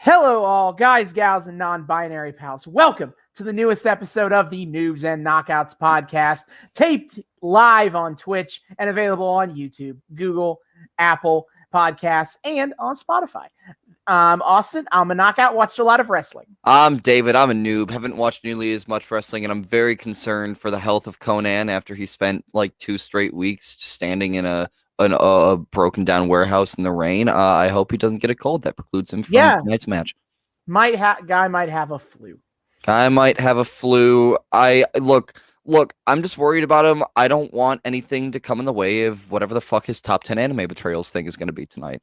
Hello, all guys, gals, and non-binary pals. Welcome to the newest episode of the Noobs and Knockouts podcast, taped live on Twitch and available on YouTube, Google, Apple Podcasts, and on Spotify. I'm Austin. I'm a knockout. Watched a lot of wrestling. I'm David. I'm a noob. Haven't watched nearly as much wrestling, and I'm very concerned for the health of Konnan after he spent like 2 straight weeks standing in a broken down warehouse in the rain. I hope he doesn't get a cold that precludes him from tonight's match. Guy might have a flu. Look, I'm just worried about him. I don't want anything to come in the way of whatever the fuck his top 10 anime betrayals thing is going to be tonight.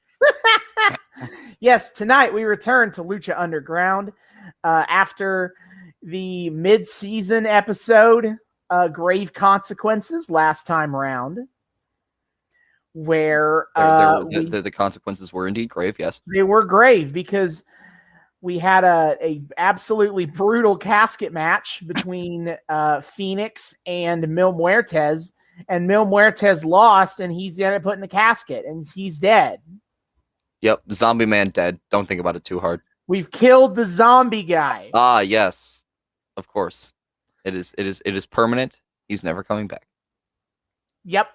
Yes, tonight we return to Lucha Underground after the mid-season episode, Grave Consequences, last time round, where the consequences were indeed grave. Yes, they were grave because we had a absolutely brutal casket match between Phoenix and Mil Muertes, and Mil Muertes lost, and he's ended up put in the casket, and he's dead. Yep, zombie man dead. Don't think about it too hard. We've killed the zombie guy. Ah, yes, of course. It is permanent. He's never coming back. Yep.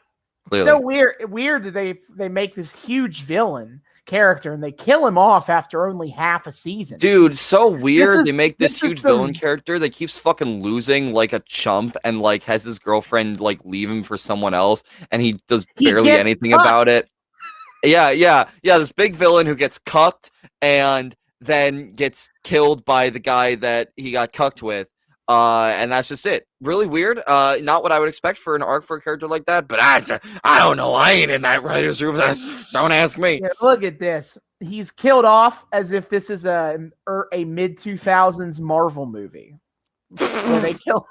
Clearly. So weird that they make this huge villain character and they kill him off after only half a season. Dude, so weird. They make this huge villain character that keeps fucking losing like a chump and like has his girlfriend like leave him for someone else, and he does barely anything about it. Yeah. This big villain who gets cucked and then gets killed by the guy that he got cucked with. And that's just it. Really weird. Not what I would expect for an arc for a character like that, but I don't know. I ain't in that writer's room. Don't ask me. Yeah, look at this. He's killed off as if this is a mid-2000s Marvel movie. Where they kill...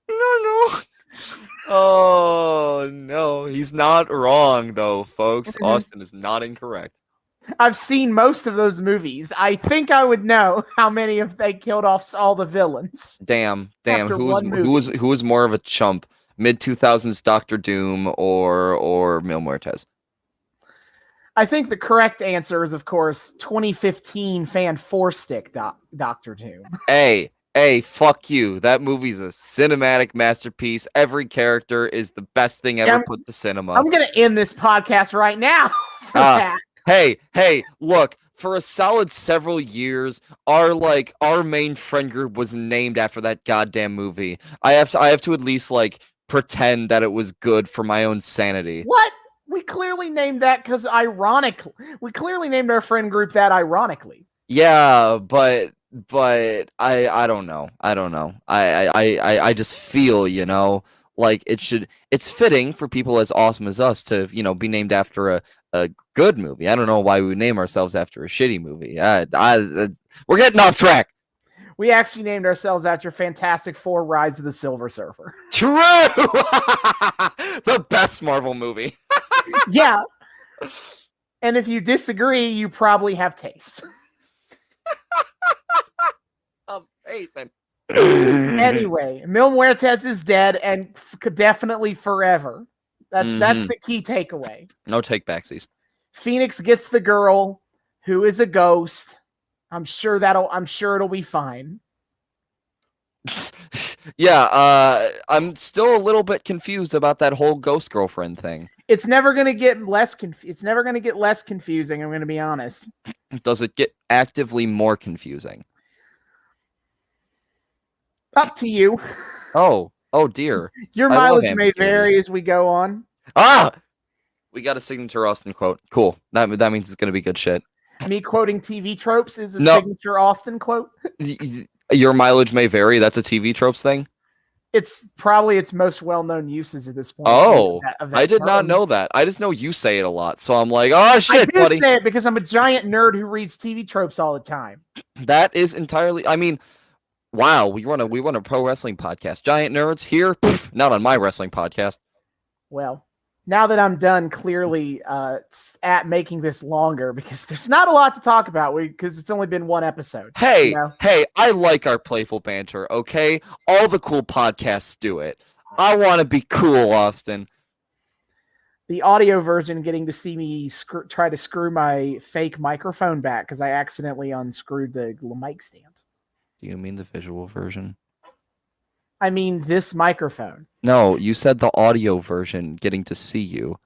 No. Oh, no. He's not wrong, though, folks. Austin is not incorrect. I've seen most of those movies. I think I would know how many of they killed off all the villains. Damn. Who was more of a chump? Mid-2000s Doctor Doom or Mil Muertes? I think the correct answer is, of course, 2015 fan four-stick Doctor Doom. Hey, fuck you. That movie's a cinematic masterpiece. Every character is the best thing ever put to cinema. I'm going to end this podcast right now for that. Hey, look, for a solid several years, our main friend group was named after that goddamn movie. I have to at least like pretend that it was good for my own sanity. What? We clearly named that because ironically. We clearly named our friend group that ironically. Yeah, but I don't know. I just feel, like it's fitting for people as awesome as us to, be named after a good movie. I don't know why we would name ourselves after a shitty movie. We're getting off track. We actually named ourselves after Fantastic Four: Rise of the Silver Surfer. True. The best Marvel movie. Yeah. And if you disagree, you probably have taste. Amazing. Anyway, Mil Muertes is dead and definitely forever. That's the key takeaway. No take-backsies. Phoenix gets the girl who is a ghost. I'm sure it'll be fine. Yeah, I'm still a little bit confused about that whole ghost girlfriend thing. It's never going to get less confusing, I'm going to be honest. Does it get actively more confusing? Up to you. Oh dear. Your mileage may vary as we go on. We got a signature Austin quote. Cool. That means it's going to be good shit. Me quoting TV tropes is a signature Austin quote. Your mileage may vary. That's a TV tropes thing. It's probably its most well-known uses at this point. Oh, I did not know that. I just know you say it a lot. So I'm like, oh shit, buddy. I say it because I'm a giant nerd who reads TV tropes all the time. That is entirely, wow, we run a pro wrestling podcast. Giant nerds here, not on my wrestling podcast. Well, now that I'm done clearly at making this longer, because there's not a lot to talk about because it's only been one episode. Hey, I like our playful banter, okay? All the cool podcasts do it. I want to be cool, Austin. The audio version getting to see me try to screw my fake microphone back because I accidentally unscrewed the mic stand. Do you mean the visual version? I mean this microphone. No, you said the audio version getting to see you.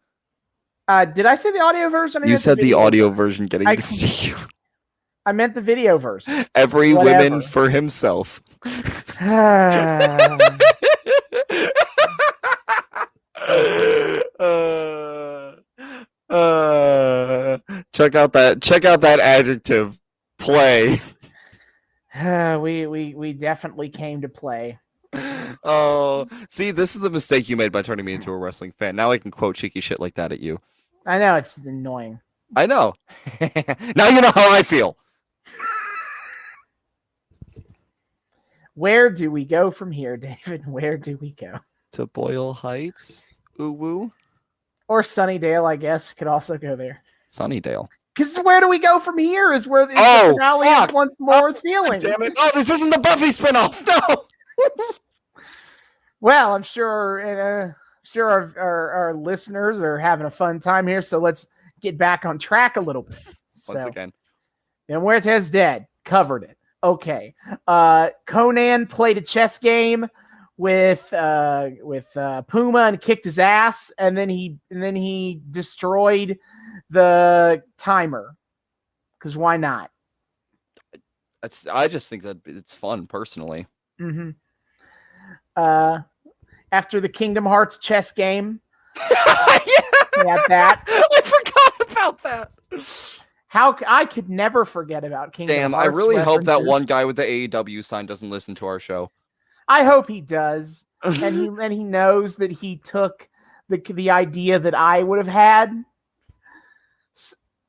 Did I say the audio version? You said the audio version getting to see you. I meant the video version. Every woman for himself. Check out that adjective. Play. We definitely came to play. Oh, see, this is the mistake you made by turning me into a wrestling fan. Now I can quote cheeky shit like that at you. I know, it's annoying. I know. Now you know how I feel. Where do we go from here, David? Where do we go? To Boyle Heights? Ooh woo. Or Sunnydale, I guess. Could also go there. Sunnydale. Because where do we go from here is where the finale is once more feeling. Damn it. Oh, this isn't the Buffy spinoff. No. Well, I'm sure our listeners are having a fun time here, so let's get back on track a little bit. Once again. And Muertes Dead covered it. Okay. Konnan played a chess game with Puma and kicked his ass, and then he destroyed the timer. Because why not? I just think that it's fun personally. Mm-hmm. After the Kingdom Hearts chess game, at that. I forgot about that. How I could never forget about Kingdom Hearts. Damn, I really hope that references. one guy with the AEW sign doesn't listen to our show. I hope he does, and he knows that he took the idea that I would have had.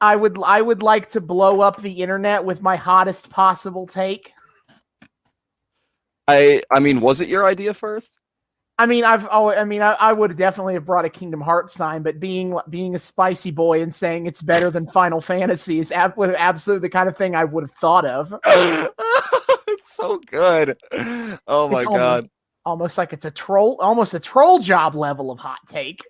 I would like to blow up the internet with my hottest possible take. I mean, was it your idea first? I mean, I would definitely have brought a Kingdom Hearts sign, but being a spicy boy and saying it's better than Final Fantasy is absolutely the kind of thing I would have thought of. It's so good. Oh my god! Almost like it's a troll job level of hot take.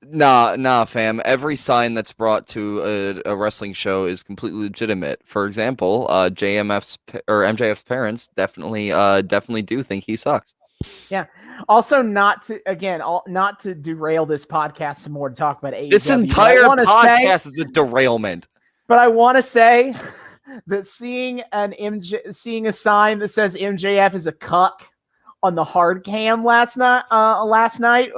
Nah, fam. Every sign that's brought to a wrestling show is completely legitimate. For example, MJF's parents definitely do think he sucks. Yeah. Also, not to derail this podcast some more to talk about AEW. This entire podcast is a derailment. But I want to say that seeing a sign that says MJF is a cuck on the hard cam last night,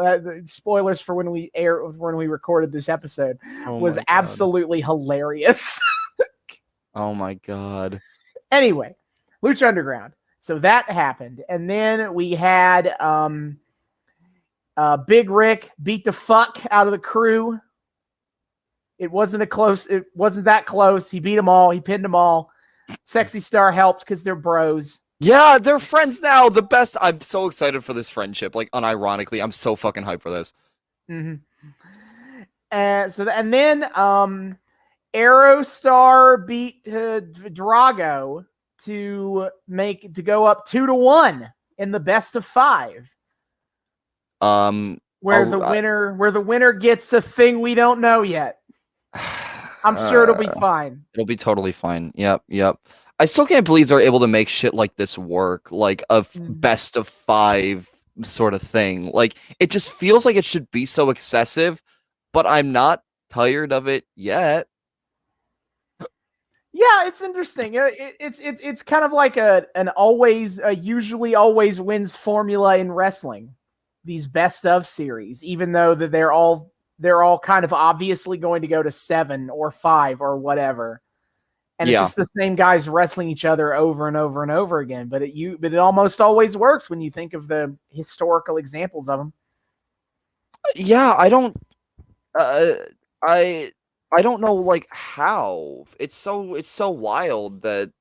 spoilers for when we recorded this episode, was absolutely hilarious. Oh my god. Anyway, Lucha Underground. So that happened. And then we had Big Rick beat the fuck out of the crew. It wasn't that close. He beat them all. He pinned them all. Sexy Star helped because they're bros. Yeah, they're friends now. The best. I'm so excited for this friendship. Like, unironically, I'm so fucking hyped for this. Mm-hmm. And then Aerostar beat Drago to go up 2-1 in the best of 5. Where the winner gets a thing we don't know yet. I'm sure it'll be fine. It'll be totally fine. Yep. I still can't believe they're able to make shit like this work, like a best of 5 sort of thing. Like, it just feels like it should be so excessive, but I'm not tired of it yet. Yeah, it's interesting. It's kind of like a usually always wins formula in wrestling. These best of series, even though that they're all kind of obviously going to go to 7 or 5 or whatever. And it's just the same guys wrestling each other over and over and over again. But it almost always works when you think of the historical examples of them. Yeah, I don't know like how. It's so wild that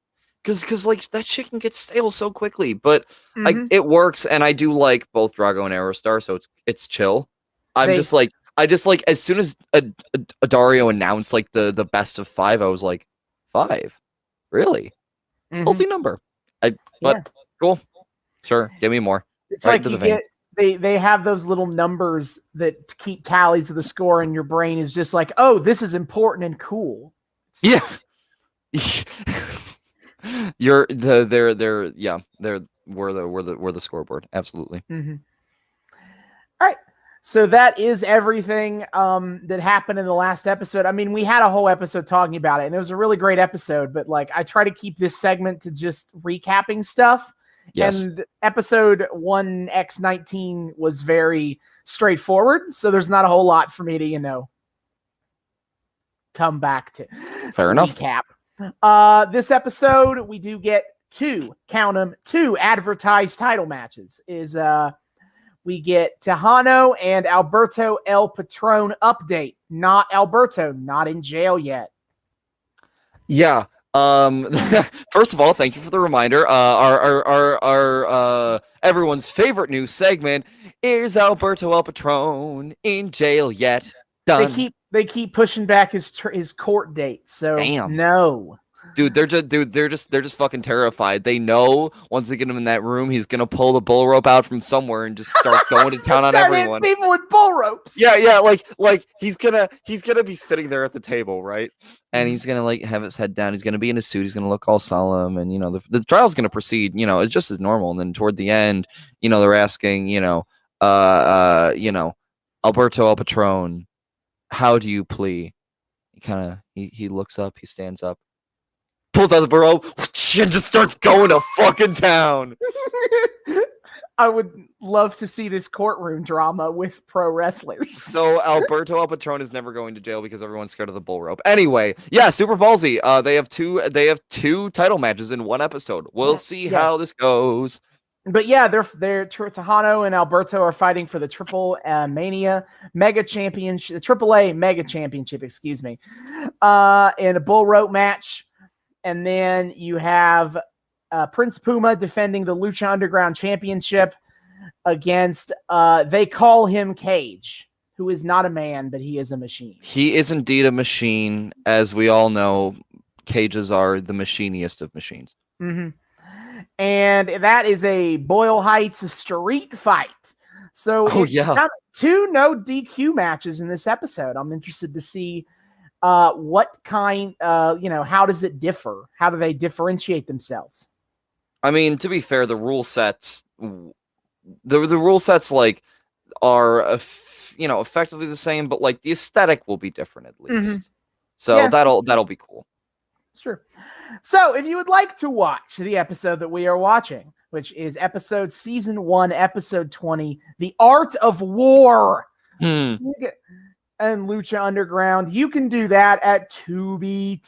because like that shit can get stale so quickly. But it works, and I do like both Drago and Aerostar, so it's chill. I just like as soon as Dario announced like the best of 5, I was like, 5, really? Healthy number. But cool, sure. Give me more. It's right like they have those little numbers that keep tallies of the score, and your brain is just like, oh, this is important and cool. Yeah. We're the scoreboard. Absolutely. Mm-hmm. All right. So that is everything that happened in the last episode. I mean, we had a whole episode talking about it, and it was a really great episode, but like I try to keep this segment to just recapping stuff. Yes. And episode 1x19 was very straightforward, so there's not a whole lot for me to, come back to. Fair enough. Recap. This episode, we do get two advertised title matches. We get Texano and Alberto El Patron update. Not Alberto, not in jail yet. Yeah. First of all, thank you for the reminder. Our everyone's favorite new segment is Alberto El Patron in jail yet. Done. They keep pushing back his court date. So damn. No. Dude, they're just fucking terrified. They know once they get him in that room, he's gonna pull the bull rope out from somewhere and just start going to town on everyone. People with bull ropes. Yeah, like he's gonna be sitting there at the table, right? And he's gonna like have his head down. He's gonna be in his suit. He's gonna look all solemn, and the trial's gonna proceed. It's just as normal. And then toward the end, they're asking, Alberto El Patron, how do you plea? He looks up. He stands up. Pulls out the burrow and just starts going to fucking town. I would love to see this courtroom drama with pro wrestlers. So Alberto El Patron is never going to jail because everyone's scared of the bull rope. Anyway, yeah, super ballsy. They have two title matches in one episode. We'll see how this goes. But yeah, they're Texano and Alberto are fighting for the Triple Mania Mega Championship, the AAA Mega Championship, excuse me, in a bull rope match. And then you have Prince Puma defending the Lucha Underground Championship against, they call him Cage, who is not a man, but he is a machine. He is indeed a machine. As we all know, cages are the machiniest of machines. Mm-hmm. And that is a Boyle Heights street fight. So two no DQ matches in this episode. I'm interested to see what kind, how does it differ? How do they differentiate themselves? I mean, to be fair, the rule sets, like are, effectively the same, but like the aesthetic will be different at least. Mm-hmm. So that'll be cool. It's true. So if you would like to watch the episode that we are watching, which is season 1, episode 20, The Art of War. And Lucha Underground, you can do that at tubetv.com.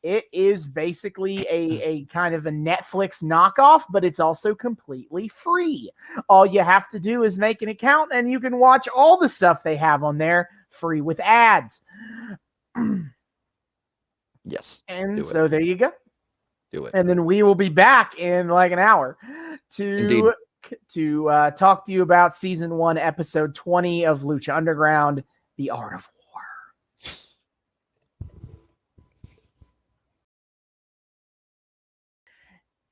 It is basically a kind of a Netflix knockoff, but it's also completely free. All you have to do is make an account and you can watch all the stuff they have on there free with ads. Yes. And so there you go. Do it. And then we will be back in like an hour to talk to you about season 1, episode 20 of Lucha Underground, The Art of War.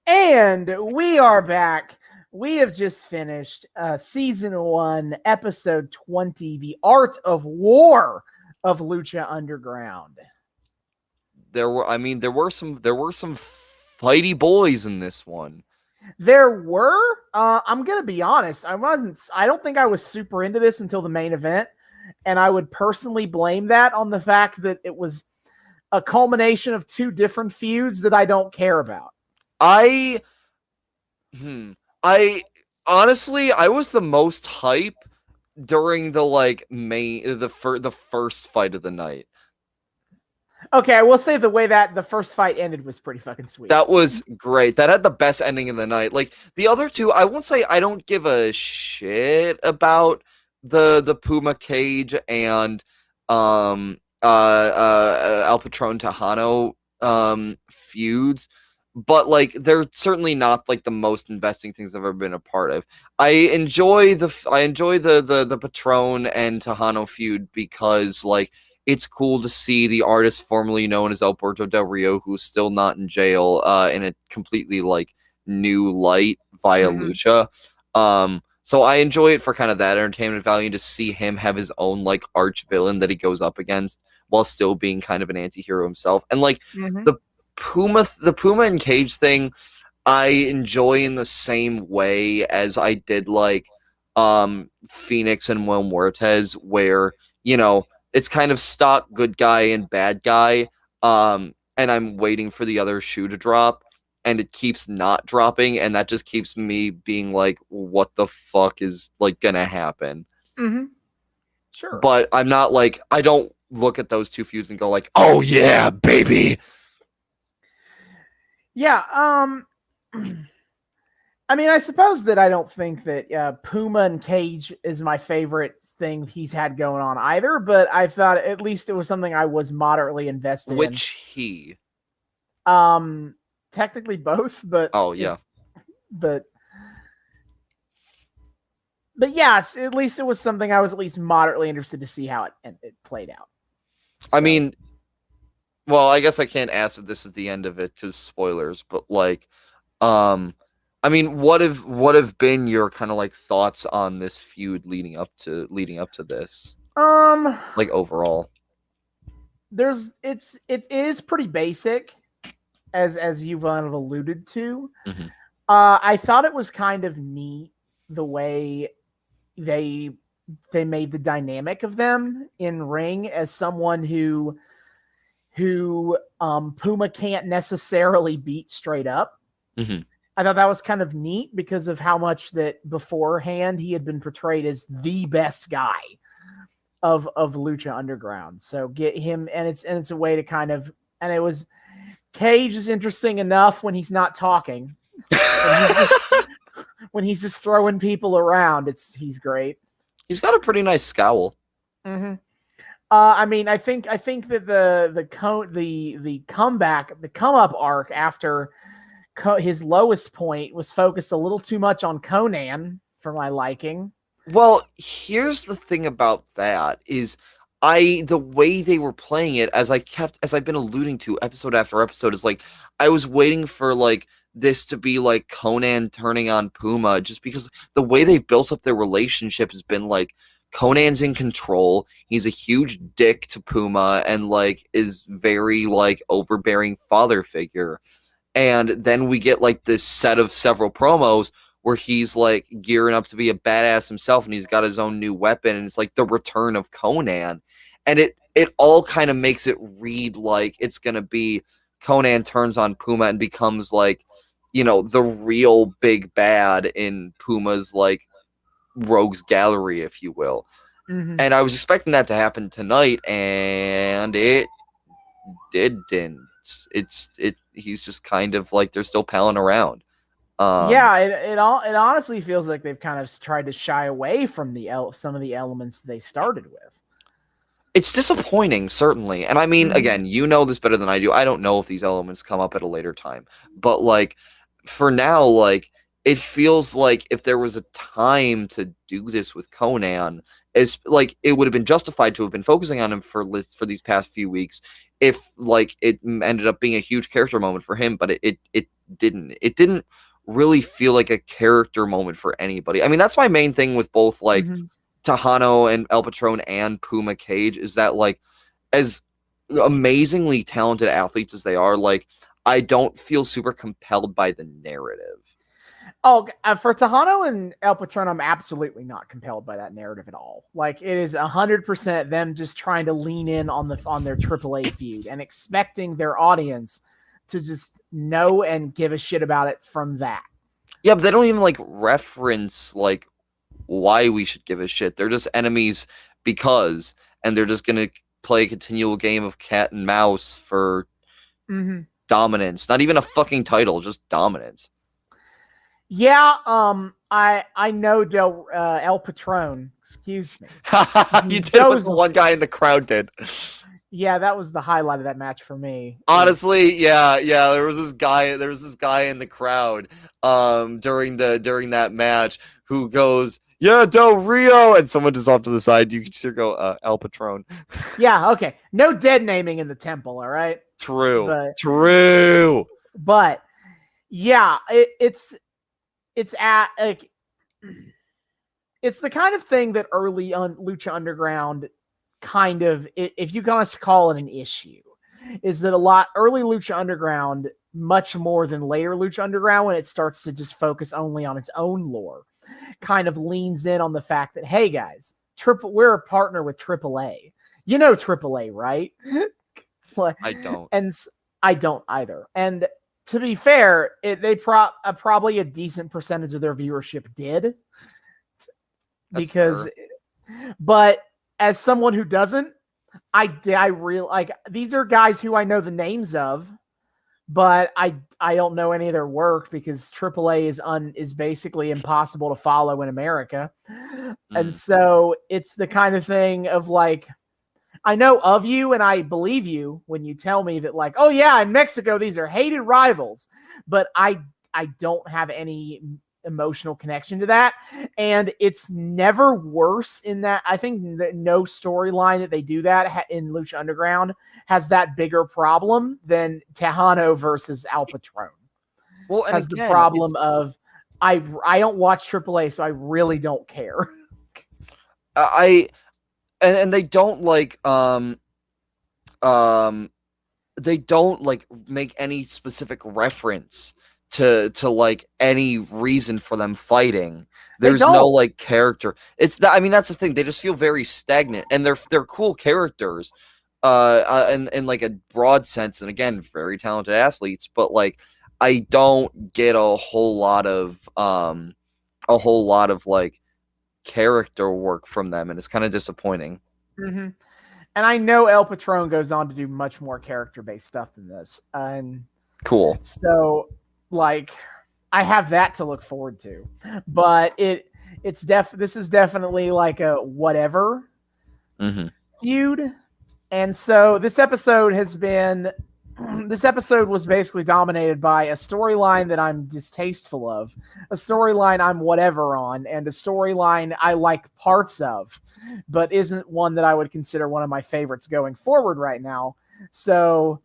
And we are back. We have just finished season 1, episode 20, The Art of War of Lucha Underground. There were some fighty boys in this one. There were. I'm gonna be honest. I don't think I was super into this until the main event, and I would personally blame that on the fact that it was a culmination of two different feuds that I don't care about. I honestly, I was the most hype during the first fight of the night. Okay, I will say the way that the first fight ended was pretty fucking sweet. That was great. That had the best ending of the night. Like the other two, I won't say I don't give a shit about the Puma Cage and El Patron Texano feuds, but like they're certainly not like the most investing things I've ever been a part of. I enjoy the Patron and Texano feud because like it's cool to see the artist formerly known as Alberto Del Rio, who's still not in jail, in a completely like new light via Lucha. So I enjoy it for kind of that entertainment value, to see him have his own like arch villain that he goes up against while still being kind of an anti-hero himself. And like the Puma and Cage thing, I enjoy in the same way as I did like Phoenix and Will Muertes, where, you know, it's kind of stock good guy and bad guy, and I'm waiting for the other shoe to drop, and it keeps not dropping, and that just keeps me being like, what the fuck is like gonna happen? Sure. But I'm not like, I don't look at those two feuds and go like, oh yeah, baby. Yeah, I mean, I suppose that I don't think that Puma and Cage is my favorite thing he's had going on either, but I thought at least it was something I was moderately invested in. Which he? Technically both, but oh yeah, but yeah, at least it was something I was at least moderately interested to see how it played out. So. I mean, well, I guess I can't ask if this is the end of it because spoilers, but like, I mean, what have been your kind of like thoughts on this feud leading up to this? Like overall, it is pretty basic, as you've kind of alluded to. I thought it was kind of neat the way they made the dynamic of them in ring as someone who Puma can't necessarily beat straight up. I thought that was kind of neat because of how much that beforehand he had been portrayed as the best guy of Lucha Underground. So get him, and it's a way to kind of, and it was, Cage is interesting enough when he's not talking. When he's just throwing people around, he's great. He's got a pretty nice scowl. I mean, I think that the come up arc after his lowest point was focused a little too much on Konnan for my liking. Well, here's the thing about that is the way they were playing it, as I've been alluding to episode after episode, is like I was waiting for like this to be like Konnan turning on Puma, just because the way they built up their relationship has been like Conan's in control. He's a huge dick to Puma and like is very like overbearing father figure. And then we get like this set of several promos where he's like gearing up to be a badass himself, and he's got his own new weapon, and it's like the return of Konnan. And it all kind of makes it read like it's gonna be Konnan turns on Puma and becomes like, you know, the real big bad in Puma's like rogues gallery, if you will. And I was expecting that to happen tonight, and it didn't. He's just kind of like they're still palling around. It honestly feels like they've kind of tried to shy away from some of the elements they started with. It's disappointing, certainly. And I mean, again, you know this better than I do. I don't know if these elements come up at a later time, but like for now, like it feels like if there was a time to do this with Konnan, it's like it would have been justified to have been focusing on him for these past few weeks, if like it ended up being a huge character moment for him. But it didn't really feel like a character moment for anybody. I mean, that's my main thing with both like Texano and El Patron and Puma Cage, is that like as amazingly talented athletes as they are, like I don't feel super compelled by the narrative. Oh, for Texano and El Patron, I'm absolutely not compelled by that narrative at all. Like it is 100% them just trying to lean in on their AAA feud and expecting their audience to just know and give a shit about it from that. Yeah, but they don't even like reference like why we should give a shit. They're just enemies because, and they're just gonna play a continual game of cat and mouse for dominance. Not even a fucking title, just dominance. Yeah, I know El Patron. Excuse me. You did what the one guy in the crowd did. Yeah, that was the highlight of that match for me. Honestly, yeah. There was this guy in the crowd during that match who goes, "Yeah, Del Rio," and someone just off to the side, you can just go, El Patron. Yeah, okay. No dead naming in the temple, all right? True. But yeah, it's at like it's the kind of thing that early on Lucha Underground kind of, if you want to call it an issue, is that early Lucha Underground, much more than later Lucha Underground, when it starts to just focus only on its own lore, kind of leans in on the fact that, hey guys, we're a partner with AAA. You know AAA, right? I don't. And I don't either. And to be fair, probably a decent percentage of their viewership did. But as someone who doesn't, I really like, these are guys who I know the names of, but I don't know any of their work because AAA is basically impossible to follow in America. And so it's the kind of thing of like, I know of you and I believe you when you tell me that, like, oh yeah, in Mexico, these are hated rivals, but I don't have any emotional connection to that. And it's never worse in that. I think that no storyline that they do that in Lucha Underground has that bigger problem than Texano versus Al Patron. Well, and has the problem of I don't watch AAA, so I really don't care. And they don't they don't like make any specific reference to like any reason for them fighting. There's no like character. That's the thing. They just feel very stagnant, and they're cool characters, in like a broad sense, and again, very talented athletes. But like, I don't get a whole lot of like character work from them, and it's kind of disappointing. Mm-hmm. And I know El Patron goes on to do much more character-based stuff than this. And cool. So, like, I have that to look forward to. But this is definitely like a whatever feud. And so this episode was basically dominated by a storyline that I'm distasteful of, a storyline I'm whatever on, and a storyline I like parts of, but isn't one that I would consider one of my favorites going forward right now. So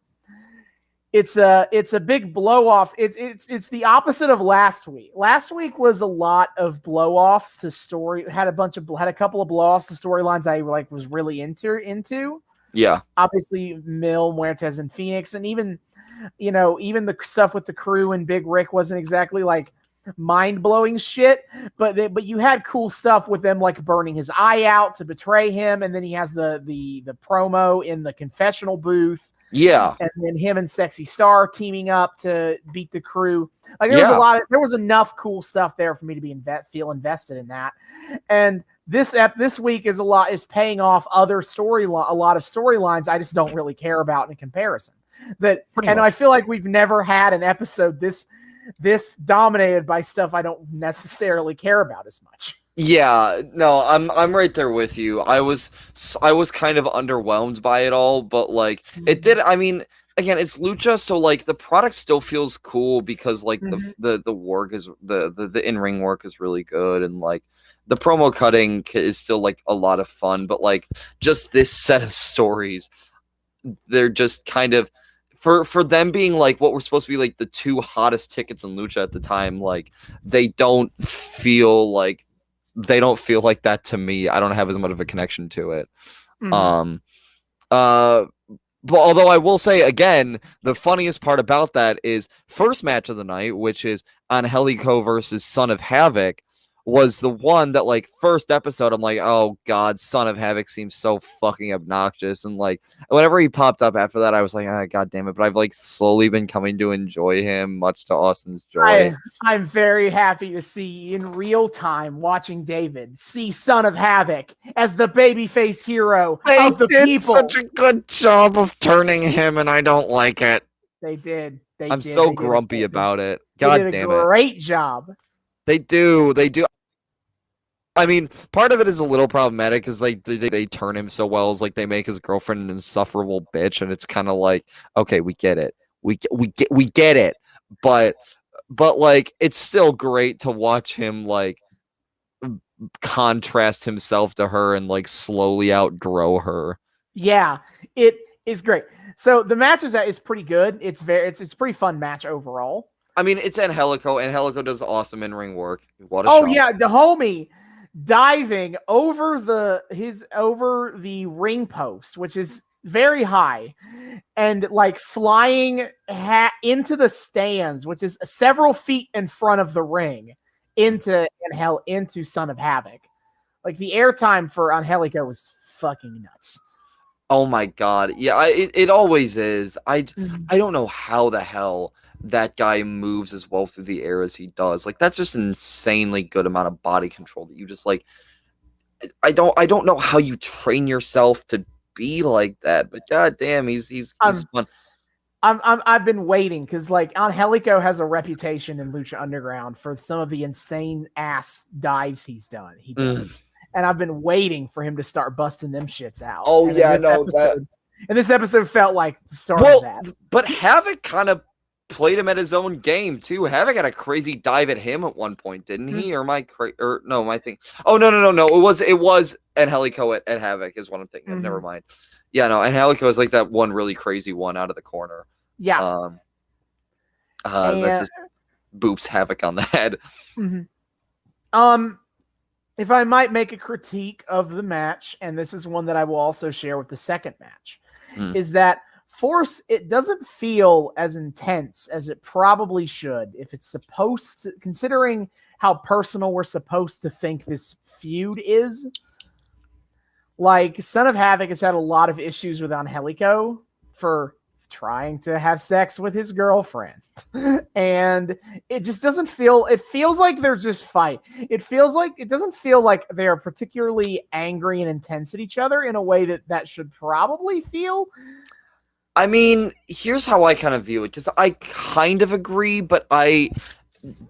it's a big blow off. It's the opposite of last week. Last week was a lot of blow offs to story. Had a couple of blow offs to storylines I like was really into. Yeah. Obviously, Mil, Muertes, and Phoenix, and even the stuff with the crew and Big Rick wasn't exactly like mind-blowing shit, but you had cool stuff with them, like burning his eye out to betray him, and then he has the promo in the confessional booth. Yeah. And then him and Sexy Star teaming up to beat the crew. Like there was enough cool stuff there for me to feel invested in that. And this week is paying off a lot of storylines I just don't really care about in comparison. I feel like we've never had an episode this dominated by stuff I don't necessarily care about as much. Yeah, no, I'm right there with you. I was kind of underwhelmed by it all, but like it did. I mean, again, it's Lucha, so like the product still feels cool because like the work is the in-ring work is really good, and like the promo cutting is still like a lot of fun. But like just this set of stories, they're just kind of for them being like what were supposed to be like the two hottest tickets in Lucha at the time. Like they don't feel like that to me. I don't have as much of a connection to it. But although I will say again, the funniest part about that is first match of the night, which is Angelico versus Son of Havoc, was the one that like first episode I'm like, oh god, Son of Havoc seems so fucking obnoxious, and like whenever he popped up after that I was like, god damn it. But I've like slowly been coming to enjoy him, much to Austin's joy. I'm very happy to see in real time, watching David see Son of Havoc as the babyface hero of the people. Such a good job of turning him, and I don't like it. They did. I'm so grumpy about it. God damn it. They did a great job. They do. I mean, part of it is a little problematic because they turn him so well. It's like they make his girlfriend an insufferable bitch, and it's kind of like, okay, we get it, we get it, but like it's still great to watch him like contrast himself to her and like slowly outgrow her. Yeah, it is great. So the match is pretty good. It's a pretty fun match overall. I mean, it's Angelico. Angelico does awesome in-ring work. What a Oh shot. yeah, the homie diving over the ring post, which is very high, and like flying into the stands, which is several feet in front of the ring, into Son of Havoc. Like the airtime for Angelico was fucking nuts. Oh my god. Yeah, it always is. I don't know how the hell that guy moves as well through the air as he does. Like that's just an insanely good amount of body control that you just like I don't know how you train yourself to be like that, but god damn, he's fun. I've been waiting because like Angelico has a reputation in Lucha Underground for some of the insane ass dives he does. And I've been waiting for him to start busting them shits out. Oh and yeah, and this episode felt like the start of that. But Havoc kind of played him at his own game too. Havoc had a crazy dive at him at one point, didn't he? Or am I my thing? Oh no. It was Angelico at Havoc is what I'm thinking. Never mind. Yeah, no, Angelico is like that one really crazy one out of the corner. Yeah. That just boops Havoc on the head. If I might make a critique of the match, and this is one that I will also share with the second match, is that Force, it doesn't feel as intense as it probably should if it's supposed to, considering how personal we're supposed to think this feud is. Like, Son of Havoc has had a lot of issues with Angelico for trying to have sex with his girlfriend. And it just doesn't feel, it feels like they're just fight. It doesn't feel like they're particularly angry and intense at each other in a way that should probably feel. I mean, here's how I kind of view it, because I kind of agree, but I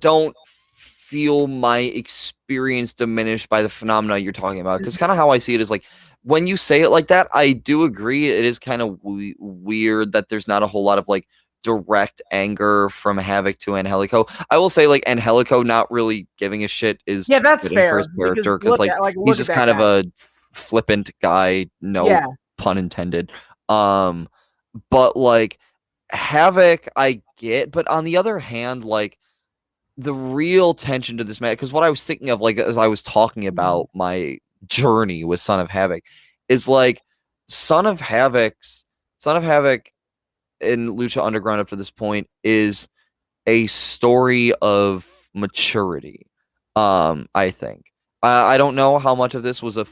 don't feel my experience diminished by the phenomena you're talking about. Because kind of how I see it is like, when you say it like that, I do agree. It is kind of weird that there's not a whole lot of like direct anger from Havoc to Angelico. I will say like Angelico not really giving a shit is that's fair for his character, because like he's just kind of a flippant guy, pun intended. But like Havoc, I get, but on the other hand, like the real tension to this match, because what I was thinking of, like as I was talking about my journey with Son of Havoc, is like Son of Havoc in Lucha Underground up to this point is a story of maturity. I think. I don't know how much of this was a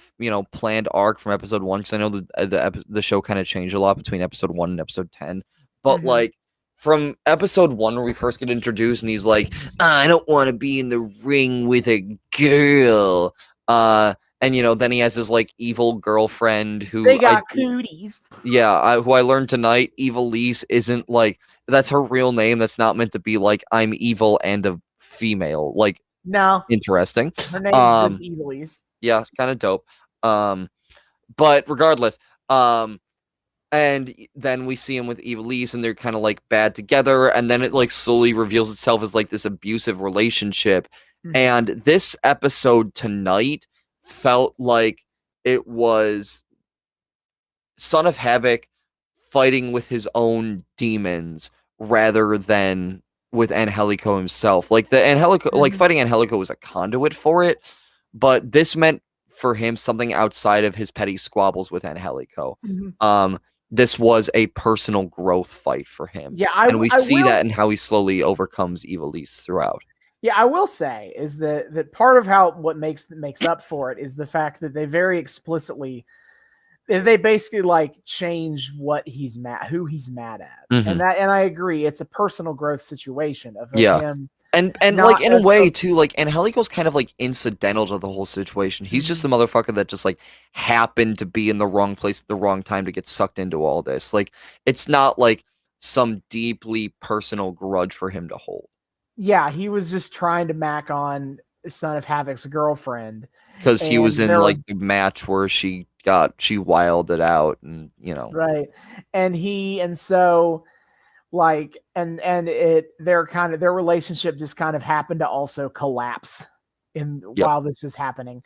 planned arc from episode 1, because I know the show kind of changed a lot between episode 1 and episode 10. But like from episode 1, where we first get introduced, and he's like, I don't want to be in the ring with a girl. And then he has his like evil girlfriend who they got cooties. Yeah, who I learned tonight, Evilise isn't like, that's her real name. That's not meant to be like I'm evil and a female. Like, no, interesting. Her name's just Evilise. Yeah, kind of dope. But regardless, and then we see him with Evilise, and they're kind of like bad together, and then it like slowly reveals itself as like this abusive relationship. And this episode tonight felt like it was Son of Havoc fighting with his own demons rather than with Angelico himself. Like the Angelico, like fighting Angelico was a conduit for it, but this meant for him something outside of his petty squabbles with Angelico. This was a personal growth fight for him. Yeah, and we see that in how he slowly overcomes Evilise throughout. Yeah, I will say is that part of what makes up for it is the fact that they very explicitly, they basically like change who he's mad at, and I agree, it's a personal growth situation of him. And like in a way too, like Angelico's kind of like incidental to the whole situation. He's just a motherfucker that just like happened to be in the wrong place at the wrong time to get sucked into all this. Like it's not like some deeply personal grudge for him to hold. Yeah, he was just trying to mac on Son of Havoc's girlfriend because he was in like the match where she wilded out, and right, and so like their relationship just kind of happened to also collapse while this is happening.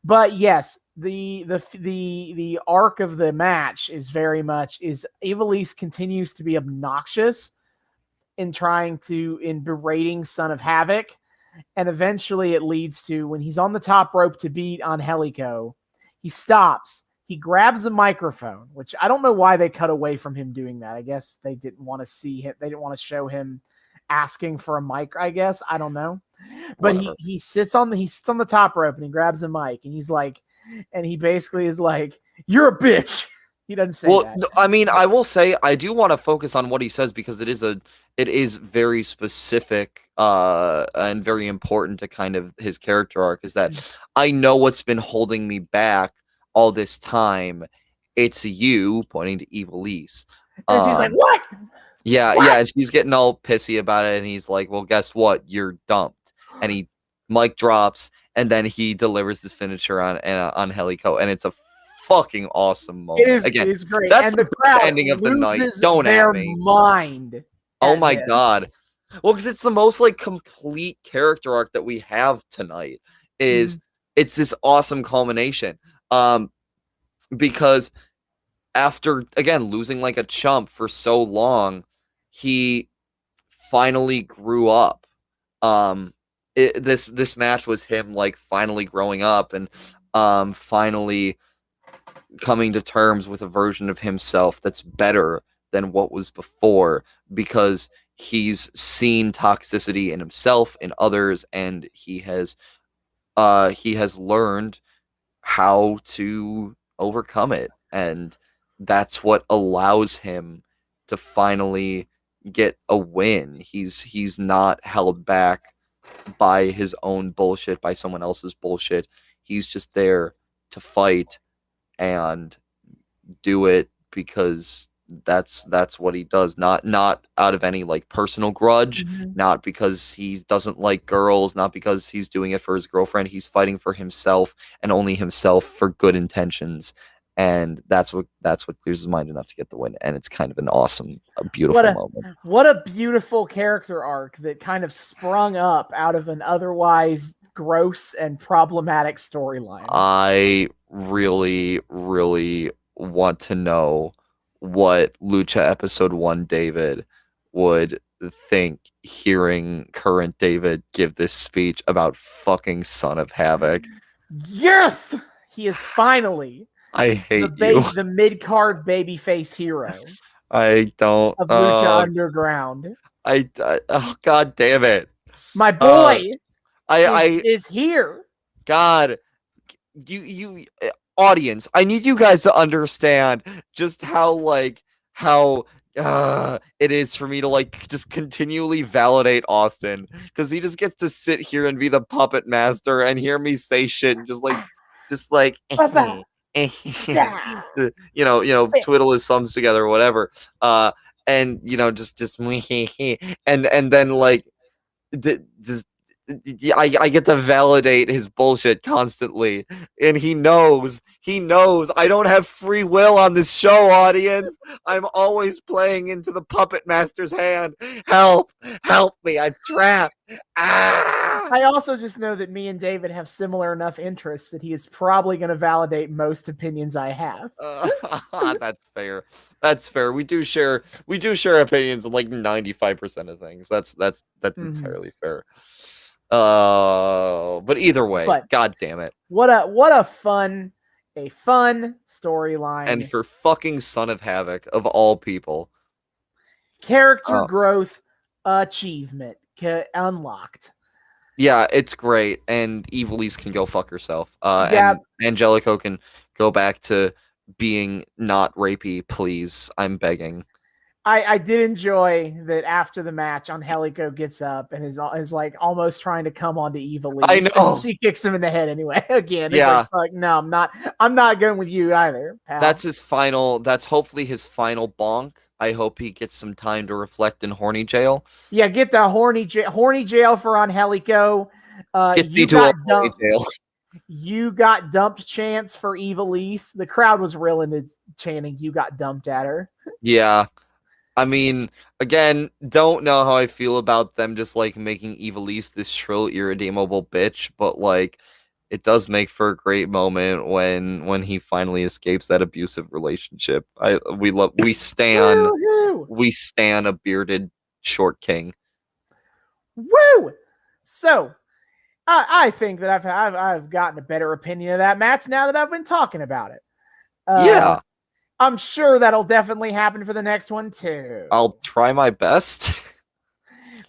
But yes, the arc of the match is very much Evilise continues to be obnoxious in berating Son of Havoc. And eventually it leads to when he's on the top rope to beat Angelico, he stops. He grabs the microphone, which I don't know why they cut away from him doing that. I guess they didn't want to see him. They didn't want to show him asking for a mic, I guess. I don't know. But he sits on the top rope and he grabs the mic and he's like, and he basically is like, "You're a bitch." He doesn't say that. Well, I mean, I will say I do want to focus on what he says because it is very specific and very important to kind of his character arc. Is that I know what's been holding me back all this time. It's you, pointing to Ivelisse. And she's like, "What?" Yeah, yeah, and she's getting all pissy about it, and he's like, "Well, guess what? You're dumped." And he mic drops, and then he delivers his finisher on Angelico, and it's a fucking awesome moment. It is great. That's and the best ending of the night. Don't at me. Mind. Oh my god. Well, because it's the most like complete character arc that we have tonight. It's this awesome culmination. Because after again losing like a chump for so long, he finally grew up. This match was him like finally growing up and finally coming to terms with a version of himself that's better than what was before, because he's seen toxicity in himself, in others, and he has learned how to overcome it, and that's what allows him to finally get a win. He's not held back by his own bullshit, by someone else's bullshit. He's just there to fight and do it because that's what he does, not out of any like personal grudge, not because he doesn't like girls, not because he's doing it for his girlfriend. He's fighting for himself and only himself, for good intentions, and that's what clears his mind enough to get the win. And it's kind of an awesome, a beautiful moment. What a beautiful character arc that kind of sprung up out of an otherwise gross and problematic storyline. I really want to know what Lucha episode 1 David would think hearing current David give this speech about fucking Son of Havoc. Yes, he is finally I hate you. The mid-card babyface hero. I don't of Lucha Underground. Oh god damn it. My boy is here. God, you audience, I need you guys to understand just how it is for me to like just continually validate Austin, because he just gets to sit here and be the puppet master and hear me say shit and just like twiddle his thumbs together or whatever, and just and then like just I get to validate his bullshit constantly, and he knows I don't have free will on this show, audience. I'm always playing into the puppet master's hand. Help me, I'm trapped. I also just know that me and David have similar enough interests that he is probably going to validate most opinions I have. That's fair. We do share opinions on like 95% of things. That's entirely fair. But either way, god damn it. What a fun storyline. And for fucking Son of Havoc of all people. Character growth achievement unlocked. Yeah, it's great. And Ivelisse can go fuck herself. And Angelico can go back to being not rapey, please. I'm begging. I did enjoy that after the match, Angelico gets up and is like almost trying to come onto Ivelisse. I know. And she kicks him in the head anyway. Again, it's like, no, I'm not going with you either, pal. That's hopefully his final bonk. I hope he gets some time to reflect in horny jail. Yeah, get the horny jail for Angelico. Get you to a horny jail. You got dumped chance for Ivelisse. The crowd was real into chanting you got dumped at her. Yeah. I mean, again, don't know how I feel about them just like making Ivelisse this shrill, irredeemable bitch, but like it does make for a great moment when he finally escapes that abusive relationship. We stan a bearded short king. Woo! So, I think that I've gotten a better opinion of that match now that I've been talking about it. Yeah. I'm sure that'll definitely happen for the next one too. I'll try my best.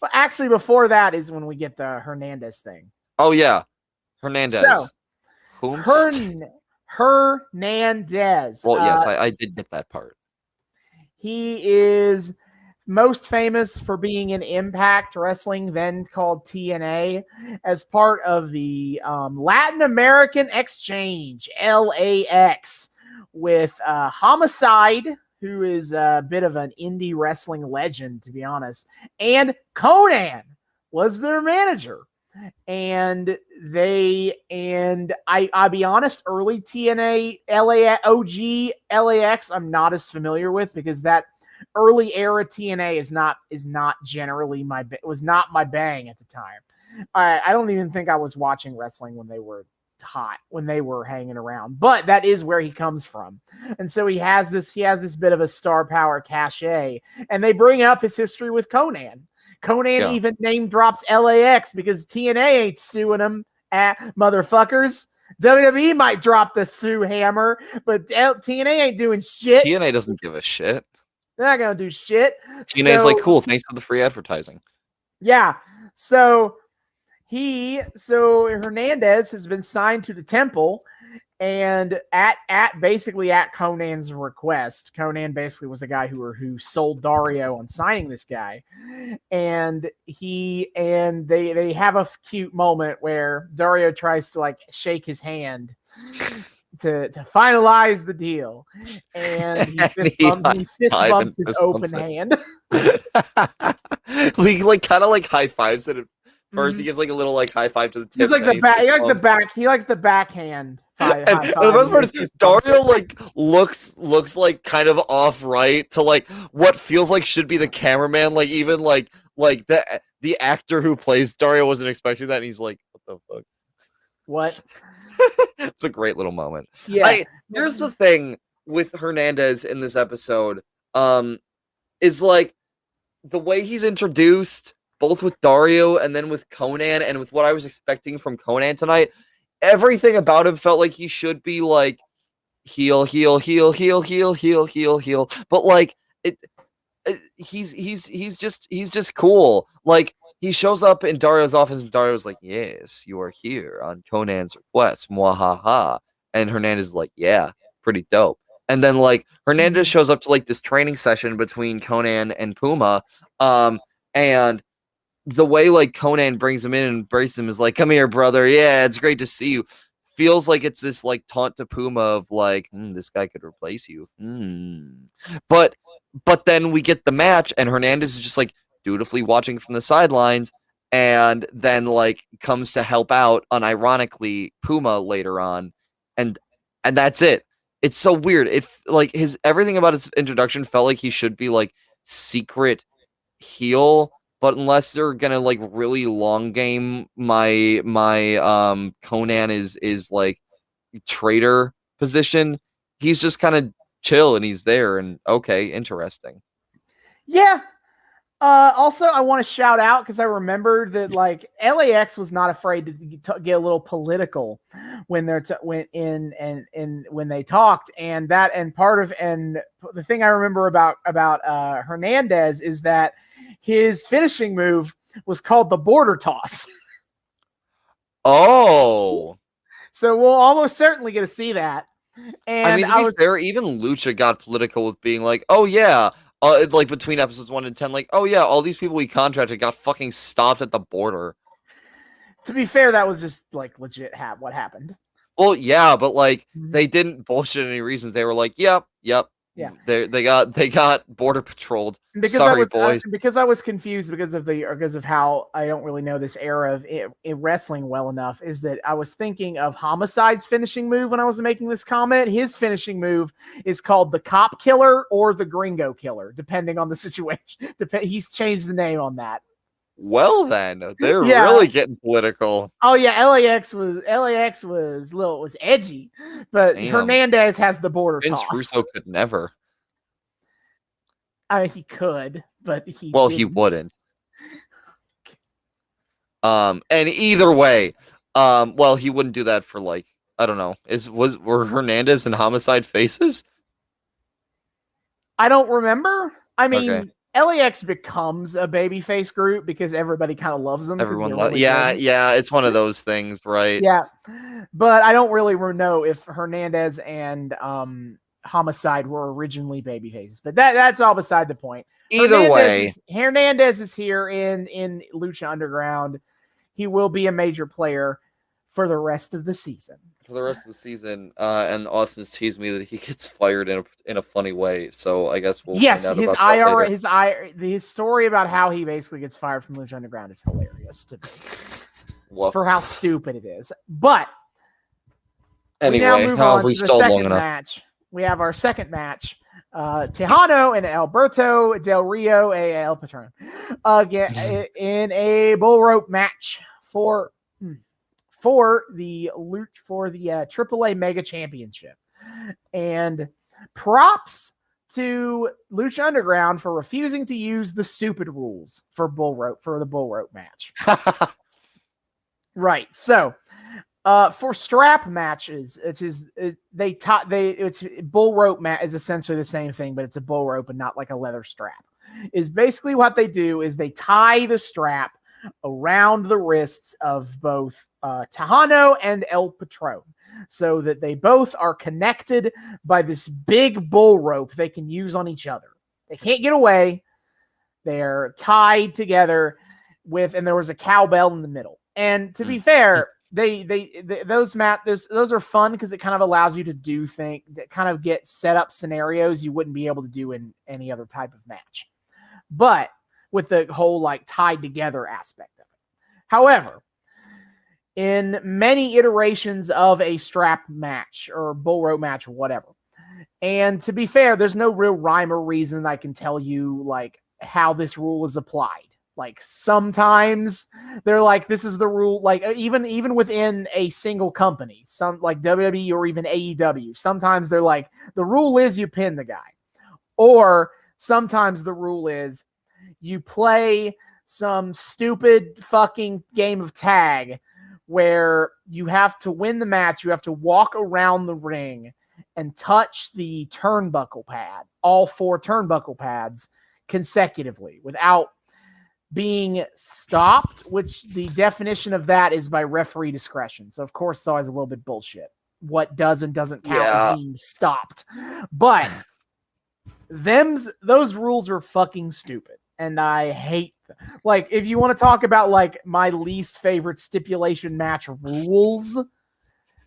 But actually, before that is when we get the Hernandez thing. Oh yeah, Hernandez. So, Hernandez. Well, yes, I did get that part. He is most famous for being in Impact Wrestling, then called TNA, as part of the Latin American Exchange, LAX, with Homicide, who is a bit of an indie wrestling legend, to be honest, and Konnan was their manager. And I'll be honest, early TNA, OG LAX, I'm not as familiar with, because that early era TNA is not generally was not my bang at the time. I don't even think I was watching wrestling when they were hot, when they were hanging around, but that is where he comes from. And so he has this bit of a star power cachet, and they bring up his history with Konnan. Konnan even name drops LAX because TNA ain't suing him, motherfuckers. WWE might drop the sue hammer, but TNA ain't doing shit. TNA doesn't give a shit. They're not gonna do shit. TNA's like, cool, thanks for the free advertising. Yeah. So Hernandez has been signed to the Temple, and at Konnan's request. Konnan basically was the guy who sold Dario on signing this guy, and they have a cute moment where Dario tries to like shake his hand to finalize the deal, and he fist bumps his open hand. He like kind of like high fives it. First, he gives like a little like high five to the tip. He's like the back. He likes the backhand. And the best part is Dario like looks like kind of off right to like what feels like should be the cameraman. Like even like the actor who plays Dario wasn't expecting that, and he's like, "What the fuck? What?" It's a great little moment. Yeah. Here's the thing with Hernandez in this episode, is like the way he's introduced, both with Dario and then with Konnan, and with what I was expecting from Konnan tonight. Everything about him felt like he should be like heel, but like he's just cool. Like he shows up in Dario's office, and Dario's like, "Yes, you are here on Konnan's request, mwahaha." And Hernandez is like, "Yeah, pretty dope." And then like Hernandez shows up to like this training session between Konnan and Puma, and the way like Konnan brings him in and embraces him is like, "Come here, brother. Yeah, it's great to see you." Feels like it's this like taunt to Puma of like, this guy could replace you. But then we get the match, and Hernandez is just like dutifully watching from the sidelines, and then like comes to help out unironically Puma later on, and that's it. It's so weird. It like everything about his introduction felt like he should be like secret heel. But unless they're gonna like really long game my Konnan is like traitor position, he's just kind of chill and he's there, and okay, interesting. Yeah. Also, I want to shout out because I remember that like LAX was not afraid to get a little political when when they talked, and the thing I remember about Hernandez is that his finishing move was called the border toss. Oh, so we'll almost certainly get to see that. And I mean, to be fair, even Lucha got political with being like, "Oh yeah." Like between episodes 1 and 10, like, "Oh yeah, all these people we contracted got fucking stopped at the border." To be fair, that was just like legit what happened. Well, yeah, but like they didn't bullshit any reasons. They were like, "Yep, yeah." They got border patrolled. Boys. Because I was confused because of how I don't really know this era of wrestling well enough. Is that I was thinking of Homicide's finishing move when I was making this comment. His finishing move is called the Cop Killer or the Gringo Killer, depending on the situation. He's changed the name on that. Well, then they're really getting political. Oh yeah, LAX was edgy, but damn. Hernandez has the border toss. Vince Russo could never. I mean, he could, but he wouldn't. And either way, he wouldn't do that for like, I don't know. Were Hernandez and Homicide faces? I don't remember. I mean, okay. LAX becomes a babyface group because everybody kind of loves them. Everyone loves. Yeah. It's one of those things, right? Yeah, but I don't really know if Hernandez and Homicide were originally babyfaces. But that's all beside the point. Either way, Hernandez is here in Lucha Underground. He will be a major player for the rest of the season. And Austin's teased me that he gets fired in a funny way. So I guess we'll find out his about his story about how he basically gets fired from Lucha Underground is hilarious to me for how stupid it is. But anyway, we now move on to the second match. We have our second match. Texano and Alberto Del Rio, El Patron, again in a bull rope match for the AAA Mega Championship. And props to Lucha Underground for refusing to use the stupid rules for the bull rope match. Right. So, for strap matches, bull rope mat is essentially the same thing, but it's a bull rope and not like a leather strap. Is basically what they do is they tie the strap around the wrists of both Texano and El Patron, so that they both are connected by this big bull rope they can use on each other. They can't get away. They're tied together and there was a cowbell in the middle. And to be fair, those are fun because it kind of allows you to do things that kind of get set up scenarios you wouldn't be able to do in any other type of match. But with the whole like tied together aspect of it. However, in many iterations of a strap match or bull rope match or whatever, and to be fair, there's no real rhyme or reason I can tell you like how this rule is applied. Like sometimes they're like, this is the rule, like even within a single company, some like WWE or even AEW, sometimes they're like, the rule is you pin the guy. Or sometimes the rule is you play some stupid fucking game of tag where you have to win the match. You have to walk around the ring and touch the turnbuckle pad, all 4 turnbuckle pads consecutively without being stopped, which the definition of that is by referee discretion. So of course it's always a little bit bullshit. What does and doesn't count as being stopped. But those rules are fucking stupid. And I hate them. Like, if you want to talk about like my least favorite stipulation match rules,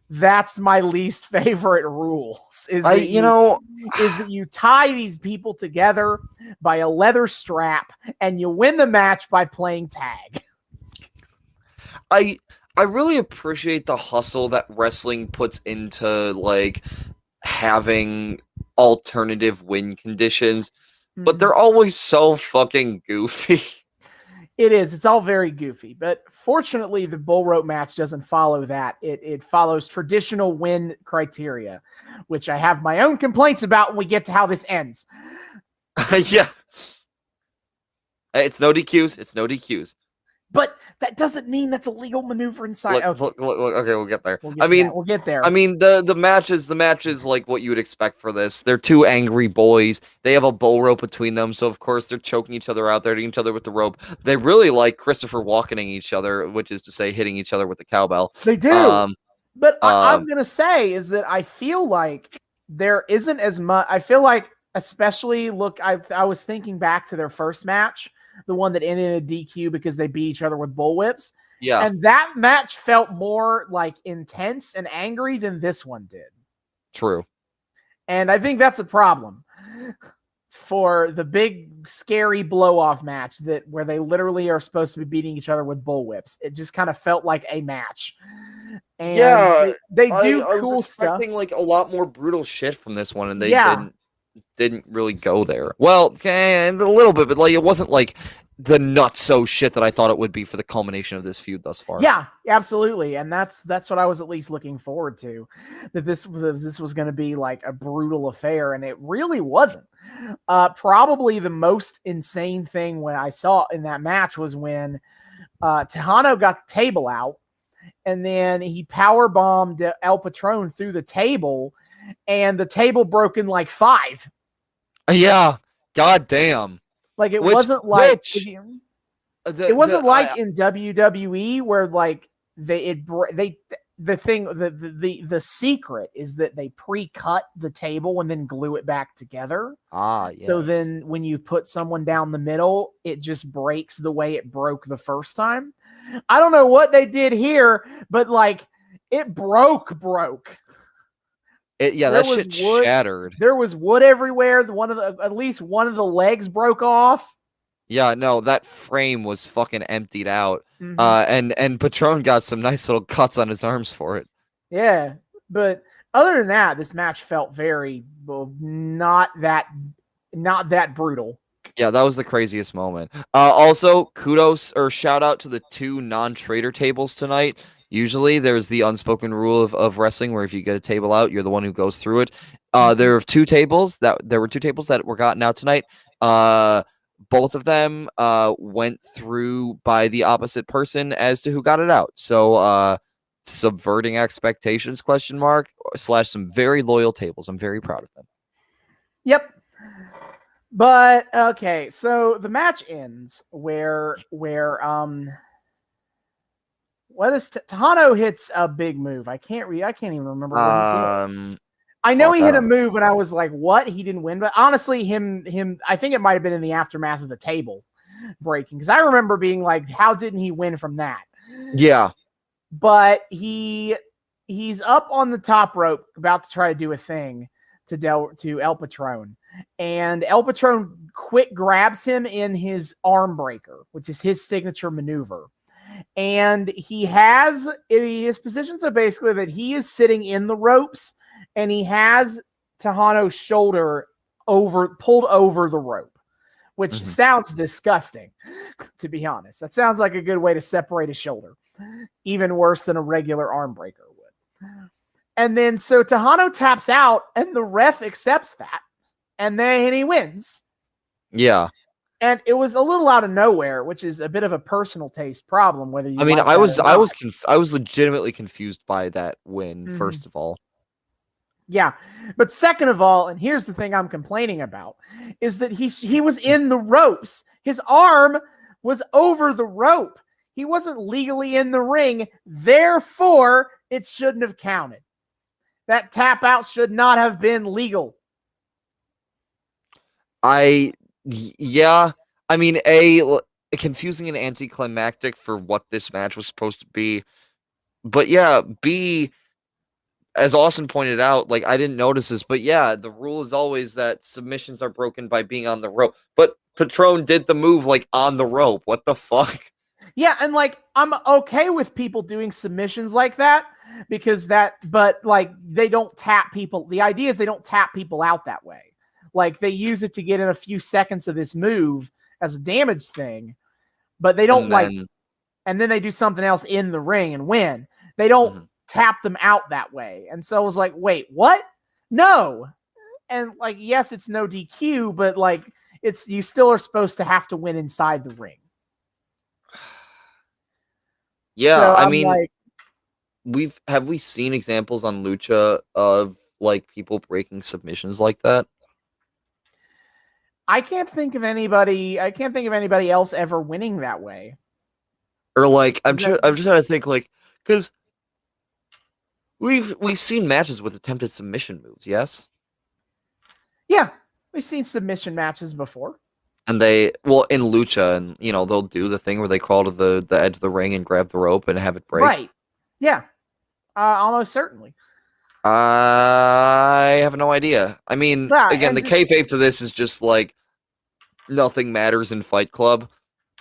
that's my least favorite rules. Is that you tie these people together by a leather strap and you win the match by playing tag. I really appreciate the hustle that wrestling puts into like having alternative win conditions. But they're always so fucking goofy. It is. It's all very goofy. But fortunately, the bull rope match doesn't follow that. It follows traditional win criteria, which I have my own complaints about when we get to how this ends. Yeah. It's no DQs. But that doesn't mean that's a legal maneuver inside. Okay, we'll get there. We'll get there. I mean, the match is like what you would expect for this. They're 2 angry boys. They have a bull rope between them, so of course they're choking each other out. They're hitting each other with the rope. They really like Christopher Walkening each other, which is to say, hitting each other with the cowbell. They do. But I'm gonna say is that I feel like there isn't as much. I feel like, especially I was thinking back to their first match, the one that ended in a DQ because they beat each other with bullwhips. Yeah. And that match felt more like intense and angry than this one did. True. And I think that's a problem for the big, scary blow-off match where they literally are supposed to be beating each other with bullwhips. It just kind of felt like a match. And yeah, they do I cool was expecting stuff. like a lot more brutal shit from this one, and they didn't really go there. Well, a little bit, but like it wasn't like the nutso shit that I thought it would be for the culmination of this feud thus far. Yeah, absolutely. And that's what I was at least looking forward to, that this was going to be like a brutal affair, and it really wasn't. Probably the most insane thing when I saw in that match was when Texano got the table out, and then he power bombed El Patron through the table, and the table broke in like 5. Yeah, god damn. Like it wasn't like it wasn't like in WWE where like the secret is that they pre-cut the table and then glue it back together. Yes. So then when you put someone down the middle, it just breaks the way it broke the first time. I don't know what they did here, but like it broke. That shit shattered. There was wood everywhere. At least one of the legs broke off. Yeah, no, that frame was fucking emptied out. Mm-hmm. And Patron got some nice little cuts on his arms for it. Yeah, but other than that, this match felt very not that brutal. Yeah, that was the craziest moment. Also, kudos or shout out to the 2 non-trader tables tonight. Usually there's the unspoken rule of wrestling where if you get a table out, you're the one who goes through it. There were 2 tables that were gotten out tonight. Both of them went through by the opposite person as to who got it out. So subverting expectations ? / some very loyal tables. I'm very proud of them. Yep. But okay, so the match ends where what is Texano hits a big move. I can't even remember what he did. I know he hit a move and I was like, what? He didn't win. But honestly, I think it might have been in the aftermath of the table breaking. Because I remember being like, how didn't he win from that? Yeah. But he's up on the top rope about to try to do a thing to El Patron. And El Patron quick grabs him in his arm breaker, which is his signature maneuver. And his position so basically that he is sitting in the ropes and he has Texano's shoulder pulled over the rope, which sounds disgusting, to be honest. That sounds like a good way to separate a shoulder, even worse than a regular arm breaker would. And then so Texano taps out and the ref accepts that, and then he wins. Yeah. And it was a little out of nowhere, which is a bit of a personal taste problem. Whether you, I was legitimately confused by that win. First of all, yeah, but second of all, and here's the thing I'm complaining about, is that he was in the ropes. His arm was over the rope. He wasn't legally in the ring. Therefore, it shouldn't have counted. That tap out should not have been legal. Yeah, I mean, confusing and anticlimactic for what this match was supposed to be. But yeah, B, as Austin pointed out, like I didn't notice this, but yeah, the rule is always that submissions are broken by being on the rope. But Patron did the move like on the rope. What the fuck? Yeah, and like I'm okay with people doing submissions like that but like they don't tap people. The idea is they don't tap people out that way. Like they use it to get in a few seconds of this move as a damage thing, but they don't and then they do something else in the ring and win. They don't tap them out that way. And so I was like, wait, what? No. And like, yes, it's no DQ, but like you still are supposed to have to win inside the ring. Yeah. So I mean, like, have we seen examples on Lucha of like people breaking submissions like that? I can't think of anybody else ever winning that way. Or like, I'm just trying to think, like, because we've seen matches with attempted submission moves, yes? Yeah, we've seen submission matches before. And in Lucha, and they'll do the thing where they crawl to the edge of the ring and grab the rope and have it break. Right. Yeah. Almost certainly. I have no idea. I mean, again, the kayfabe to this is just like nothing matters in Fight Club.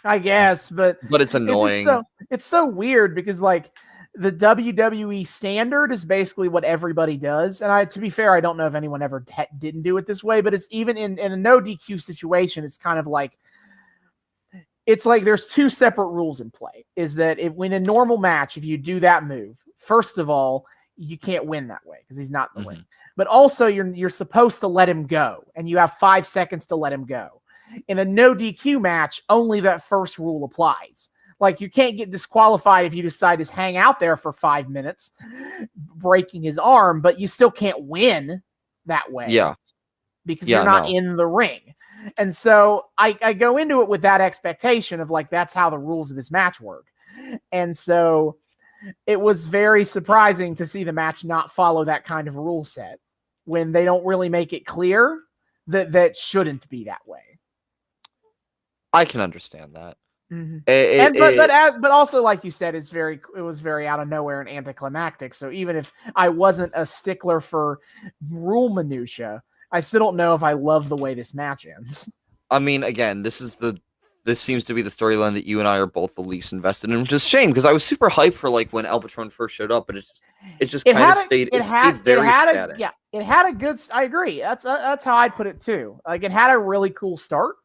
I guess, but it's annoying. It's so weird because like the WWE standard is basically what everybody does. And to be fair, I don't know if anyone ever didn't do it this way, but it's even in a no DQ situation. It's kind of like it's like there's two separate rules in play. Is that when a normal match, if you do that move, first of all, you can't win that way because he's not in the ring. But also, you're supposed to let him go, and you have 5 seconds to let him go. In a no DQ match, only that first rule applies. Like, you can't get disqualified if you decide to hang out there for 5 minutes, breaking his arm, but you still can't win that way. Yeah. Because you're not in the ring. And so I go into it with that expectation of, like, that's how the rules of this match work. And so it was very surprising to see the match not follow that kind of rule set when they don't really make it clear that shouldn't be that way. I can understand that. But also, like you said, it was very out of nowhere and anticlimactic. So even if I wasn't a stickler for rule minutia, I still don't know if I love the way this match ends. I mean, again, this seems to be the storyline that you and I are both the least invested in, which is a shame because I was super hyped for like when Patron first showed up, but it just kind of stayed. It had a good. I agree. That's how I'd put it too. Like, it had a really cool start.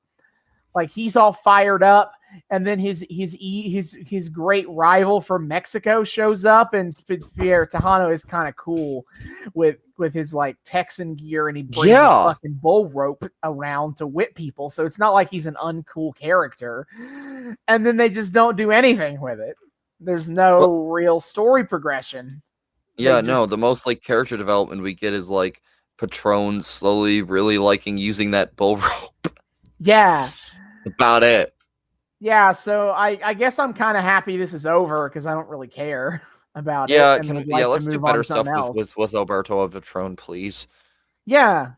Like, he's all fired up, and then his great rival from Mexico shows up, and Pierre Texano is kind of cool with his like Texan gear, and he brings his fucking bull rope around to whip people. So it's not like he's an uncool character. And then they just don't do anything with it. There's no real story progression. Yeah, the most like character development we get is like Patron slowly really liking using that bull rope. Yeah. That's about it. Yeah, so I guess I'm kind of happy this is over because I don't really care about it. Let's do better stuff with Alberto of Patron, please. Yeah,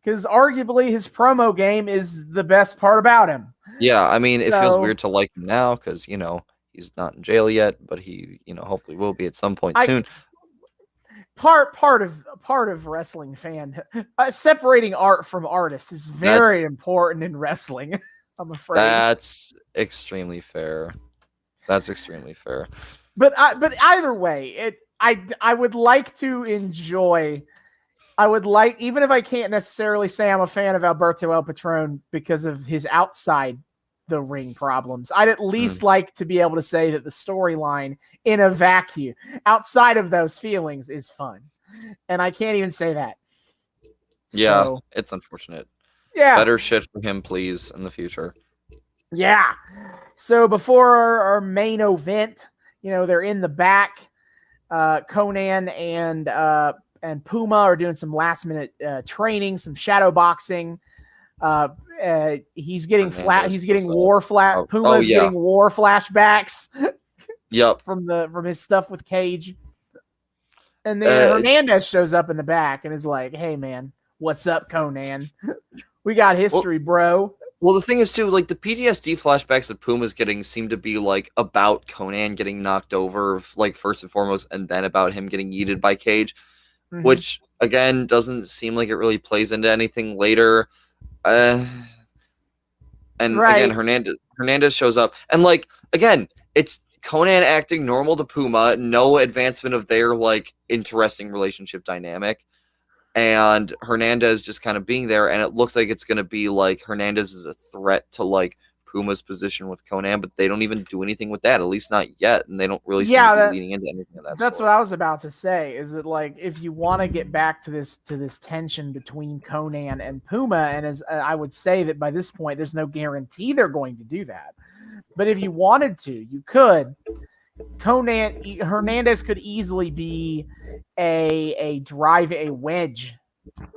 because arguably his promo game is the best part about him. Yeah, I mean, it feels weird to like him now because, he's not in jail yet, but he, hopefully will be at some point soon. Part of wrestling fan separating art from artist is very important in wrestling. I'm afraid that's extremely fair. But either way, I would like to enjoy. I would like, even if I can't necessarily say I'm a fan of Alberto El Patron because of his outside the ring problems, I'd at least like to be able to say that the storyline in a vacuum, outside of those feelings, is fun. And I can't even say that. Yeah, so, it's unfortunate. Yeah. Better shit for him, please, in the future. Yeah. So before our main event, they're in the back. Konnan and Puma are doing some last minute training, some shadow boxing. He's getting war flashbacks. Yep. from his stuff with Cage. And then Hernandez shows up in the back and is like, "Hey man, what's up, Konnan? We got history, bro." Well, the thing is too, like the PTSD flashbacks that Puma's getting seem to be like about Konnan getting knocked over, like first and foremost, and then about him getting yeeted by Cage, which again doesn't seem like it really plays into anything later. Again, Hernandez shows up, and like again, it's Konnan acting normal to Puma, no advancement of their like interesting relationship dynamic. And Hernandez just kind of being there, and it looks like it's going to be like Hernandez is a threat to like Puma's position with Konnan, but they don't even do anything with that, at least not yet, and they don't really seem to be leading into anything of that. That's what I was about to say. Is it like if you want to get back to this tension between Konnan and Puma, and as I would say that by this point, there's no guarantee they're going to do that, but if you wanted to, you could. Hernandez could easily be a wedge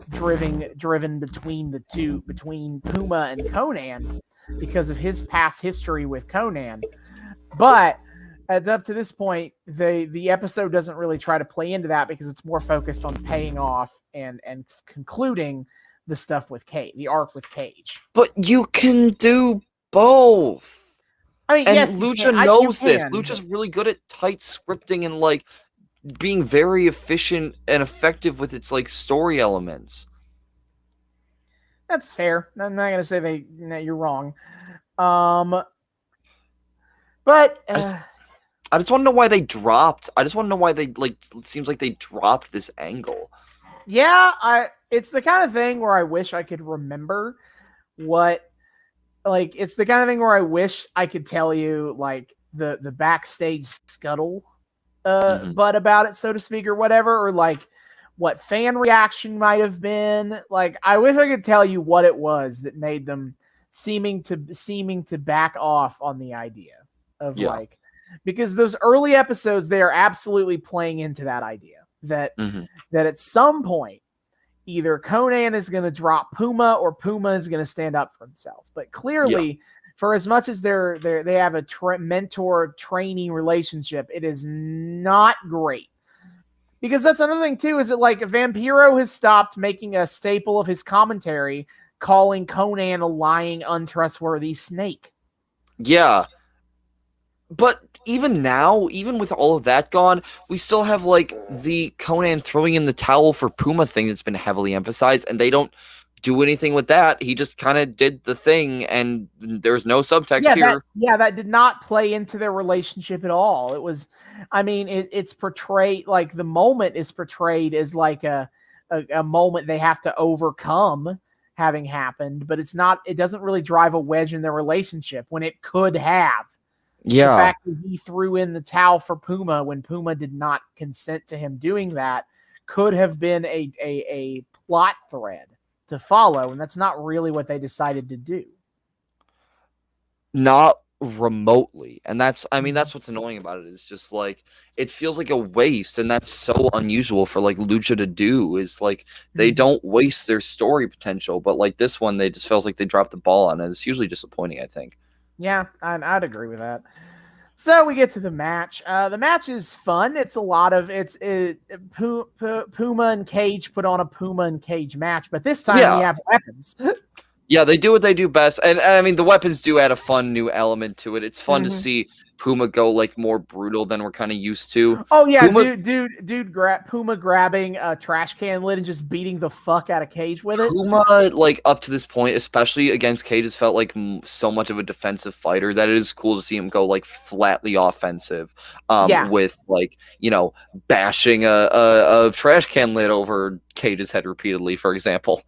driven between the two, between Puma and Konnan, because of his past history with Konnan. But up to this point, the episode doesn't really try to play into that because it's more focused on paying off and concluding the stuff with Cage, the arc with Cage. But you can do both. I mean, and yes, Lucha knows this. Lucha's really good at tight scripting and like being very efficient and effective with its like story elements. That's fair. I'm not gonna say you're wrong. But I just want to know why they dropped. I just want to know why they like. It seems like they dropped this angle. Yeah, it's the kind of thing where I wish I could remember what like it's the kind of thing where I wish I could tell you like the backstage scuttle but about it, so to speak, or whatever, or like what fan reaction might have been. Like I wish I could tell you what it was that made them seeming to back off on the idea of like, because those early episodes, they are absolutely playing into that idea that that at some point either Konnan is going to drop Puma or Puma is going to stand up for himself. But clearly, for as much as they have a mentor trainee relationship, it is not great. Because that's another thing too, is that like Vampiro has stopped making a staple of his commentary, calling Konnan a lying, untrustworthy snake. Yeah. But even now, even with all of that gone, we still have like the Konnan throwing in the towel for Puma thing that's been heavily emphasized, and they don't do anything with that. He just kind of did the thing, and there's no subtext here. That did not play into their relationship at all. It was, I mean, it's portrayed like the moment is portrayed as like a moment they have to overcome having happened, but it's not. It doesn't really drive a wedge in their relationship when it could have. Yeah. The fact that he threw in the towel for Puma when Puma did not consent to him doing that could have been a plot thread to follow, and that's not really what they decided to do. Not remotely. And that's, I mean, that's what's annoying about it. Is just like, it feels like a waste, and that's so unusual for like Lucha to do, is like they don't waste their story potential, but like this one, they just feels like they dropped the ball on it. It's usually disappointing, I think. Yeah, I'd agree with that. So we get to the match. The match is fun. It's a lot of Puma and Cage put on a Puma and Cage match, but this time we have weapons. Yeah, they do what they do best, and I mean the weapons do add a fun new element to it. It's fun to see Puma go like more brutal than we're kind of used to. Oh yeah, Puma grabbing a trash can lid and just beating the fuck out of Cage with it. Puma, like up to this point, especially against Cage, has felt like so much of a defensive fighter that it is cool to see him go like flatly offensive. With like, you know, bashing a trash can lid over Cage's head repeatedly, for example.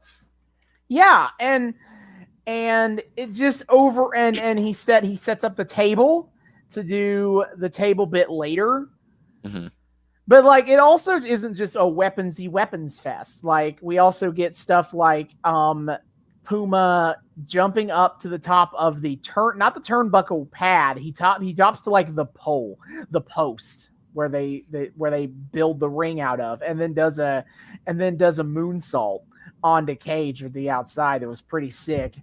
Yeah, and it just over and he sets up the table to do the table bit later. But like it also isn't just a weapons fest. Like we also get stuff like Puma jumping up to the top of the not the turnbuckle pad. He drops to like the post where they build the ring out of, and then does a moonsault onto Cage at the outside. It was pretty sick.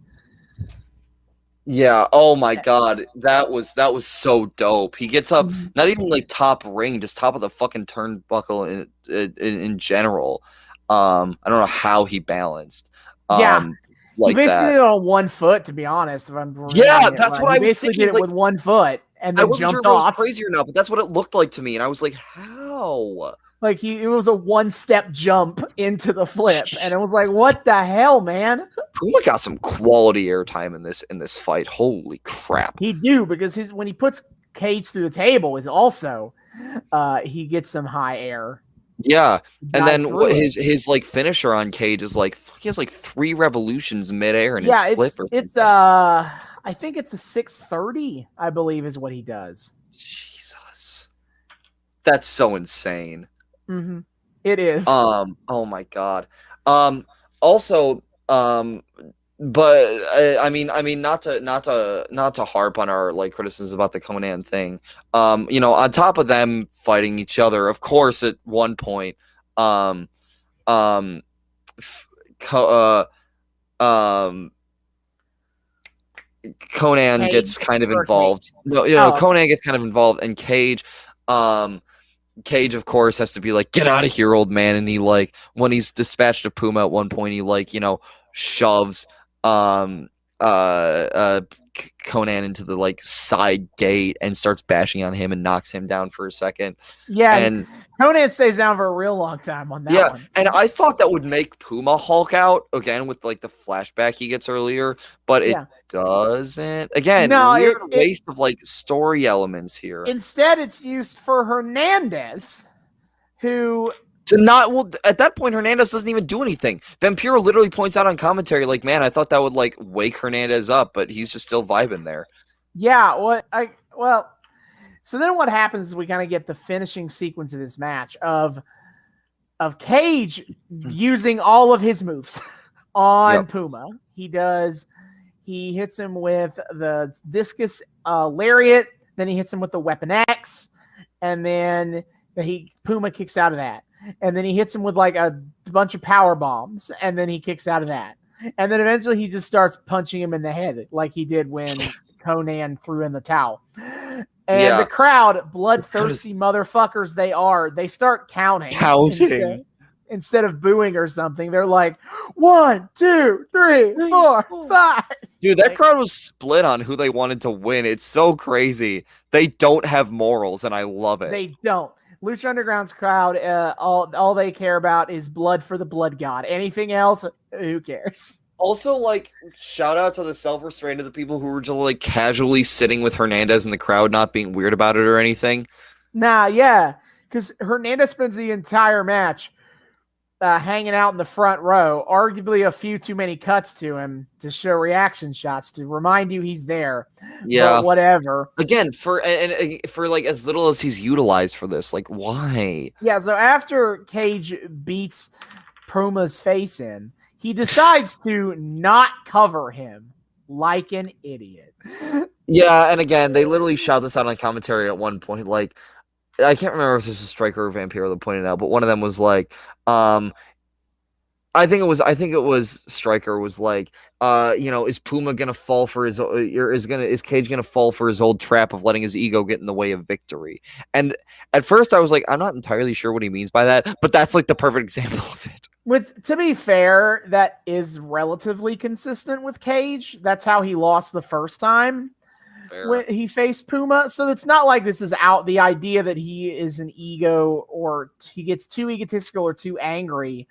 Yeah. Oh my God, that was so dope. He gets up, not even like top ring, just top of the fucking turnbuckle in general. I don't know how he balanced. Like he basically that. did it on one foot, to be honest. If I'm that's what I was basically thinking. Did it with one foot and then jumped off. It was crazy or not, but that's what it looked like to me, and I was like, how? Like it was a one-step jump into the flip, and it was like, what the hell, man? Puma got some quality airtime in this fight. Holy crap! He do, because when he puts Cage through the table is also he gets some high air. Yeah, and then his like finisher on Cage is like he has like 3 revolutions midair in his flip. It's I think it's a 630, I believe, is what he does. Jesus, that's so insane. It is. Oh my God. Also, but I mean, not to harp on our like criticisms about the Konnan thing. You know, on top of them fighting each other, of course, at one point, Konnan gets kind of involved. Konnan gets kind of involved, and Cage, of course, has to be like, get out of here, old man. And he like, when he's dispatched to Puma at one point, he like, you know, shoves Konnan into the like side gate and starts bashing on him and knocks him down for a second. Yeah, and Konnan stays down for a real long time on that one. And I thought that would make Puma Hulk out again with like the flashback he gets earlier, but it doesn't. Again, weird waste of like story elements here. Instead, it's used for Hernandez, who At that point, Hernandez doesn't even do anything. Vampiro literally points out on commentary, like, man, I thought that would like wake Hernandez up, but he's just still vibing there. Yeah, so then what happens is we kind of get the finishing sequence of this match of Cage using all of his moves on Puma. He hits him with the discus lariat, then he hits him with the Weapon X, and then Puma kicks out of that. And then he hits him with like a bunch of power bombs, and then he kicks out of that. And then eventually he just starts punching him in the head like he did when Konnan threw in the towel. And the crowd, bloodthirsty motherfuckers they start counting. Instead of booing or something. They're like, 1, 2, 3, 4, 5. Dude, that crowd was split on who they wanted to win. It's so crazy. They don't have morals, and I love it. They don't. Lucha Underground's crowd, all they care about is blood for the blood god. Anything else, who cares? Also, like, shout out to the self-restraint of the people who were just, like, casually sitting with Hernandez in the crowd, not being weird about it or anything. Nah, yeah. Because Hernandez spends the entire match hanging out in the front row, arguably a few too many cuts to him to show reaction shots to remind you he's there. Yeah, but whatever. Again, for like as little as he's utilized for this, like why? Yeah, so after Cage beats Puma's face in, he decides to not cover him like an idiot. Yeah, and again, they literally shout this out on commentary at one point, like. I can't remember if this was Striker or Vampiro that pointed out, but one of them was like, I think it was Striker was like, is Puma gonna fall for his, or is Cage gonna fall for his old trap of letting his ego get in the way of victory? And at first I was like, I'm not entirely sure what he means by that, but that's like the perfect example of it. Which, to be fair, that is relatively consistent with Cage. That's how he lost the first time. When he faced Puma. So it's not like this is out the idea that he is an ego or he gets too egotistical or too angry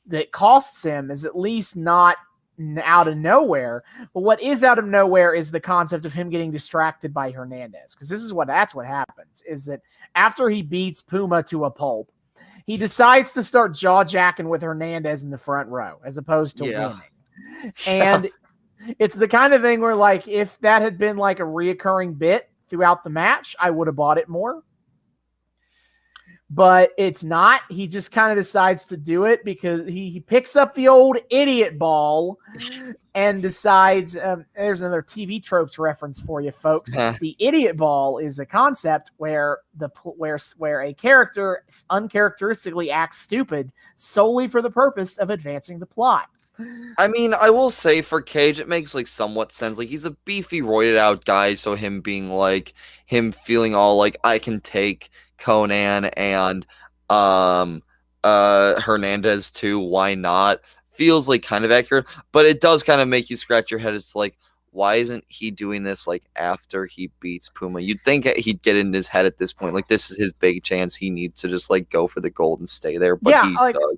that costs him is at least not out of nowhere. But what is out of nowhere is the concept of him getting distracted by Hernandez. Because that's what happens is that after he beats Puma to a pulp, he decides to start jaw-jacking with Hernandez in the front row as opposed to winning. And it's the kind of thing where, like, if that had been like a reoccurring bit throughout the match, I would have bought it more. But it's not. He just kind of decides to do it because he picks up the old idiot ball and decides, there's another TV tropes reference for you, folks. The idiot ball is a concept where a character uncharacteristically acts stupid solely for the purpose of advancing the plot. I mean, I will say for Cage, it makes like somewhat sense. Like he's a beefy, roided out guy, so him feeling all like I can take Konnan and Hernandez too. Why not? Feels like kind of accurate, but it does kind of make you scratch your head. It's like, why isn't he doing this like after he beats Puma? You'd think he'd get in his head at this point. Like this is his big chance. He needs to just like go for the gold and stay there, but he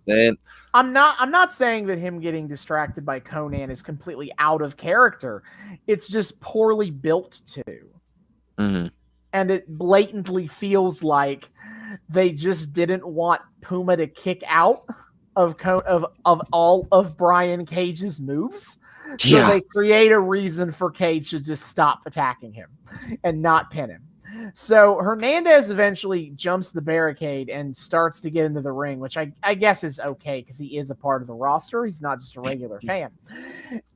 doesn't. I'm not saying that him getting distracted by Konnan is completely out of character. It's just poorly built to. Mm-hmm. And it blatantly feels like they just didn't want Puma to kick out of all of Brian Cage's moves. So they create a reason for Cage to just stop attacking him and not pin him. So Hernandez eventually jumps the barricade and starts to get into the ring, which I guess is okay because he is a part of the roster. He's not just a regular fan.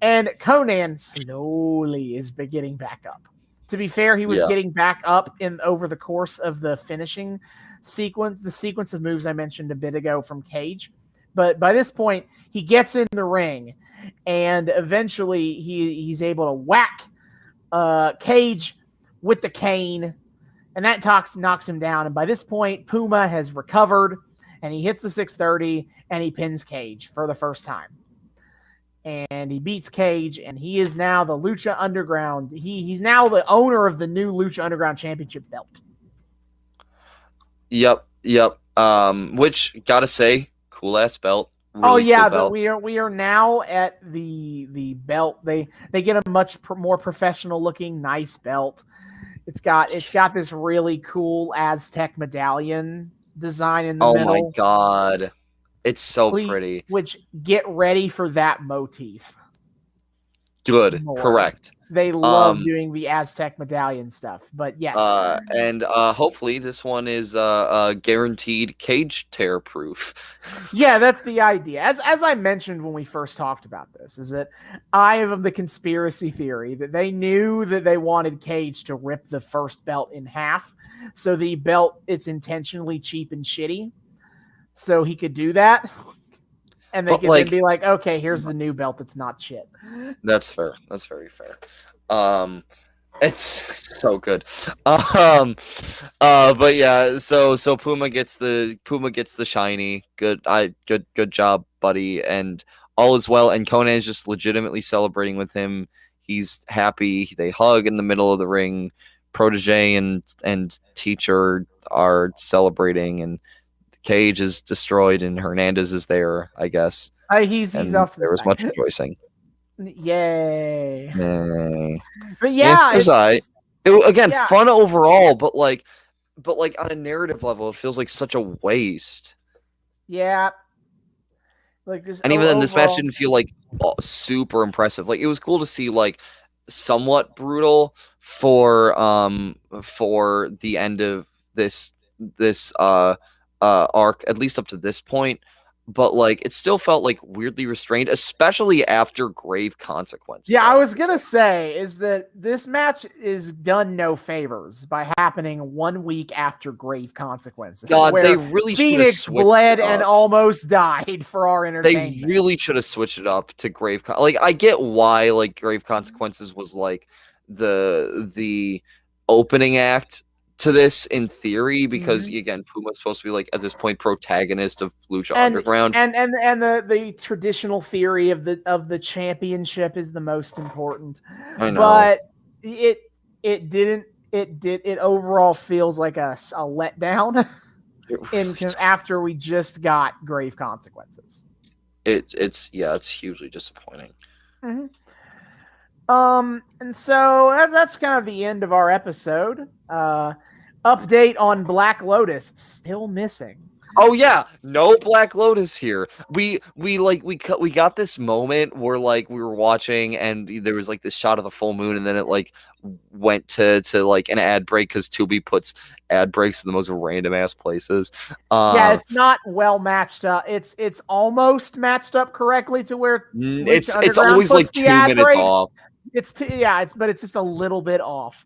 And Konnan slowly is getting back up. To be fair, he was getting back up over the course of the finishing sequence, the sequence of moves I mentioned a bit ago from Cage. But by this point, he gets in the ring, and eventually he's able to whack Cage with the cane, and that knocks him down. And by this point, Puma has recovered, and he hits the 630, and he pins Cage for the first time. And he beats Cage, and he is now the Lucha Underground. He's now the owner of the new Lucha Underground Championship belt. Yep. Which, gotta say, cool ass belt. Really cool belt. We are now at the belt. They get a much more professional looking, nice belt. It's got this really cool Aztec medallion design in the middle. Oh my god. It's so pretty. Which, get ready for that motif. Good. More. Correct. They love doing the Aztec medallion stuff, but yes. And hopefully this one is guaranteed cage tear proof. Yeah, that's the idea. As I mentioned when we first talked about this, is that I have the conspiracy theory that they knew that they wanted Cage to rip the first belt in half, so the belt, it's intentionally cheap and shitty, so he could do that. And they can then be like, okay, here's the new belt that's not shit. That's fair. That's very fair. It's so good. But yeah, so Puma gets the shiny. Good job, buddy. And all is well. And Konnan is just legitimately celebrating with him. He's happy. They hug in the middle of the ring. Protege and teacher are celebrating, and Cage is destroyed, and Hernandez is there, I guess. He's off. There was much rejoicing. Yay! But yeah, fun overall, but like on a narrative level, it feels like such a waste. Yeah. Like this, and even then, this match didn't feel like super impressive. Like, it was cool to see like somewhat brutal for the end of this arc, at least up to this point, but like it still felt like weirdly restrained, especially after Grave Consequences. Yeah, I was gonna say is that this match is done no favors by happening 1 week after Grave Consequences. God, they really Phoenix bled and almost died for our entertainment. They really should have switched it up to Grave. Like, I get why like Grave Consequences was like the opening act to this in theory, because again, Puma's supposed to be like at this point protagonist of Lucha Underground, and the traditional theory of the championship is the most important. I know, but it overall feels like a letdown after we just got Grave Consequences. It's hugely disappointing. And so that's kind of the end of our episode. Update on Black Lotus, still missing. Oh yeah, no Black Lotus here. We got this moment where like we were watching and there was like this shot of the full moon, and then it like went to like an ad break because Tubi puts ad breaks in the most random ass places. Yeah, it's not well matched up. It's almost matched up correctly to where it's always like 2 minutes breaks off. But it's just a little bit off.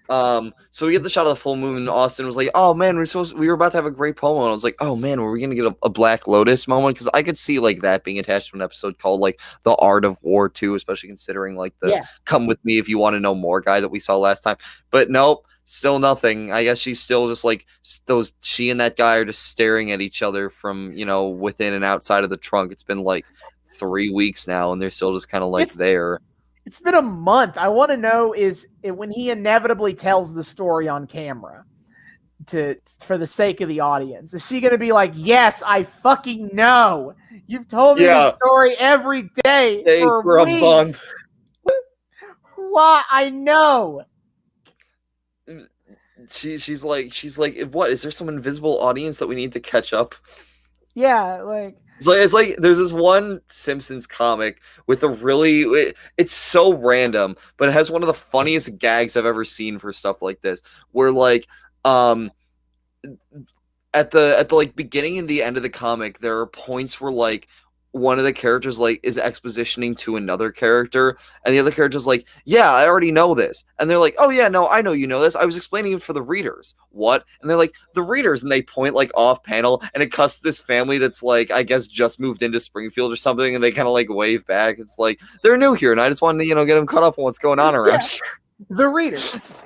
So we get the shot of the full moon, and Austin was like, "Oh man, we were about to have a great promo," and I was like, "Oh man, were we gonna get a Black Lotus moment?" Because I could see like that being attached to an episode called like The Art of War 2, especially considering like the "Come with me if you want to know more" guy that we saw last time. But nope, still nothing. I guess she's still just like she and that guy are just staring at each other from within and outside of the trunk. It's been like 3 weeks now, and they're still just kind of like there. It's been a month. I want to know when he inevitably tells the story on camera for the sake of the audience, is she going to be like, yes, I fucking know. You've told me the story every day for a month. Why? I know. She's like, what? Is there some invisible audience that we need to catch up? Yeah, like. It's like there's this one Simpsons comic with it's so random, but it has one of the funniest gags I've ever seen for stuff like this, where like at the like beginning and the end of the comic, there are points where like one of the characters like is expositioning to another character, and the other character's like, yeah, I already know this, and they're like, oh yeah, no, I know you know this, I was explaining it for the readers. What? And they're like, the readers, and they point like off panel, and it cuts this family that's like, I guess just moved into Springfield or something, and they kind of like wave back. It's like, they're new here, and I just wanted to get them caught up on what's going on around here. The readers.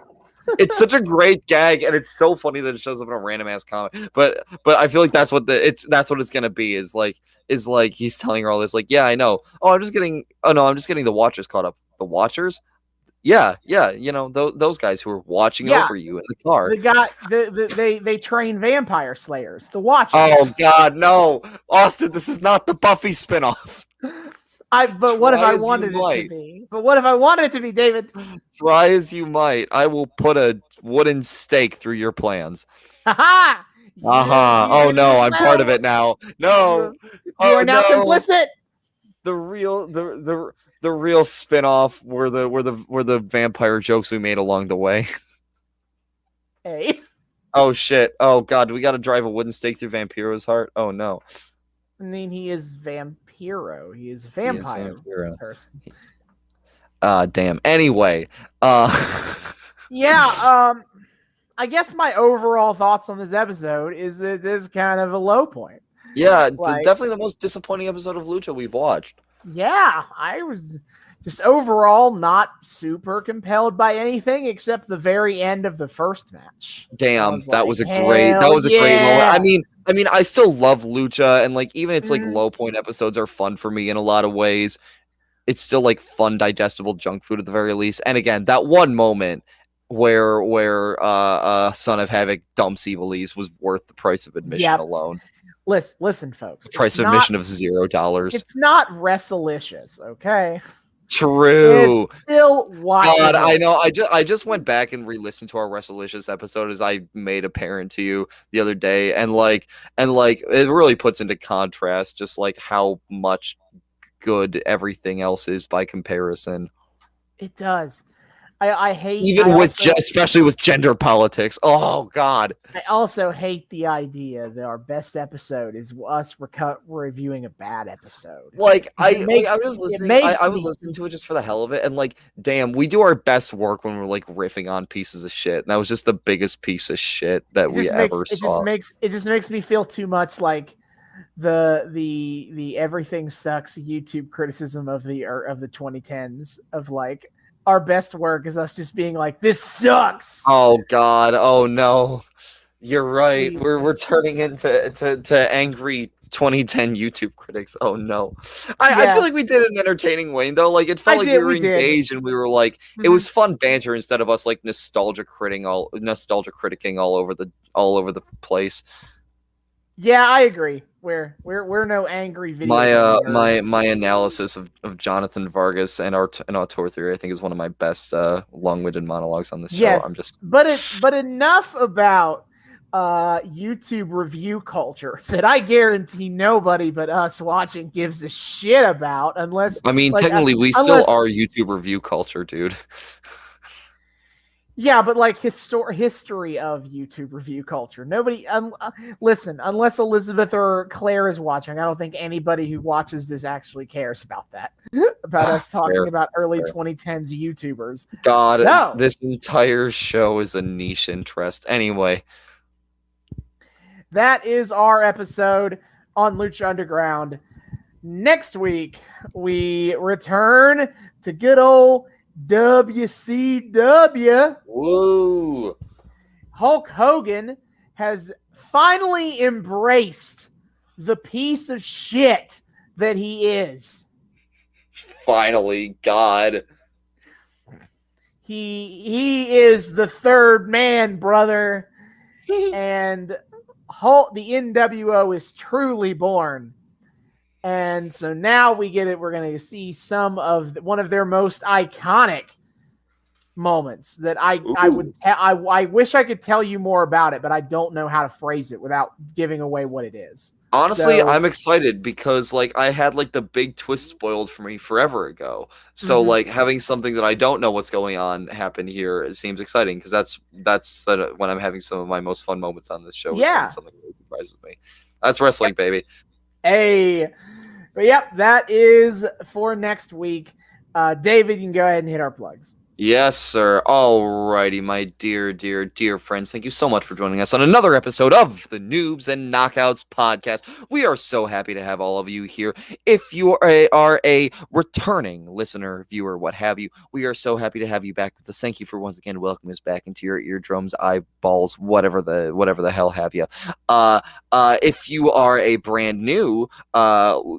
It's such a great gag, and it's so funny that it shows up in a random ass comic. But I feel like that's what it's gonna be. Is like he's telling her all this. Like, yeah, I know. I'm just getting the Watchers caught up. The Watchers? Yeah. Those guys who are watching over you in the car. They train vampire slayers. The Watchers. Oh God, no, Austin! This is not the Buffy spinoff. But what if I wanted it to be? But what if I wanted it to be, David? Try as you might, I will put a wooden stake through your plans. Ha! Oh no, I'm part of it now. No, you are now complicit. The real spin-off were the vampire jokes we made along the way. Hey. Oh shit. Oh god, we got to drive a wooden stake through Vampiro's heart. Oh no. I mean, he is Vampiro. He is a vampire person. Damn. Anyway, yeah. I guess my overall thoughts on this episode is it is kind of a low point. Yeah, definitely the most disappointing episode of Lucha we've watched. Yeah, I was just overall not super compelled by anything except the very end of the first match. Damn, that was a great moment. I mean, I still love Lucha, and like even its like low point episodes are fun for me in a lot of ways. It's still like fun, digestible junk food at the very least. And again, that one moment where Son of Havoc dumps Evilise was worth the price of admission alone. Listen, folks. The price of admission of $0. It's not Wrestlicious, okay? True. It's still watchable. God, I know. I just went back and re-listened to our Wrestlicious episode as I made apparent to you the other day, and it really puts into contrast just like how much good everything else is by comparison. It does. I hate especially with gender politics. Oh God. I also hate the idea that our best episode is us reviewing a bad episode. Like I was listening to it just for the hell of it, and like, damn, we do our best work when we're like riffing on pieces of shit. And that was just the biggest piece of shit that we ever saw. It just makes me feel too much like the everything sucks YouTube criticism of the 2010s of like, our best work is us just being like, this sucks. Oh God. Oh no. You're right. We're turning into angry 2010 YouTube critics. Oh no. I feel like we did it in an entertaining way though. Like it felt we were engaged and we were like, it was fun banter instead of us like nostalgia critiquing all over the place. Yeah, I agree. We're no angry video. My analysis of Jonathan Vargas and Auteur Theory, I think, is one of my best long-winded monologues on this show. Yes, but enough about YouTube review culture that I guarantee nobody but us watching gives a shit about, unless technically we still are YouTube review culture, dude. Yeah, but like history of YouTube review culture. Nobody, listen, unless Elizabeth or Claire is watching, I don't think anybody who watches this actually cares about that. About us talking about early 2010s YouTubers. God, this entire show is a niche interest. Anyway. That is our episode on Lucha Underground. Next week, we return to good old WCW. Whoa. Hulk Hogan has finally embraced the piece of shit that he is. Finally, God. He is the third man, brother. And Hulk, the NWO is truly born. And so now we get it. We're going to see one of their most iconic moments that I wish I could tell you more about it, but I don't know how to phrase it without giving away what it is. Honestly, I'm excited because like I had like the big twist spoiled for me forever ago. So like having something that I don't know what's going on happen here, it seems exciting because that's when I'm having some of my most fun moments on this show. Yeah, something really surprises me. That's wrestling, baby. Hey, but yep, that is for next week. David, you can go ahead and hit our plugs. Yes, sir. Alrighty, my dear friends. Thank you so much for joining us on another episode of the Noobs and Knockouts podcast. We are so happy to have all of you here. If you are a returning listener, viewer, what have you, we are so happy to have you back with us. Thank you for once again welcoming us back into your eardrums, eyeballs, whatever the hell have you. If you are a brand new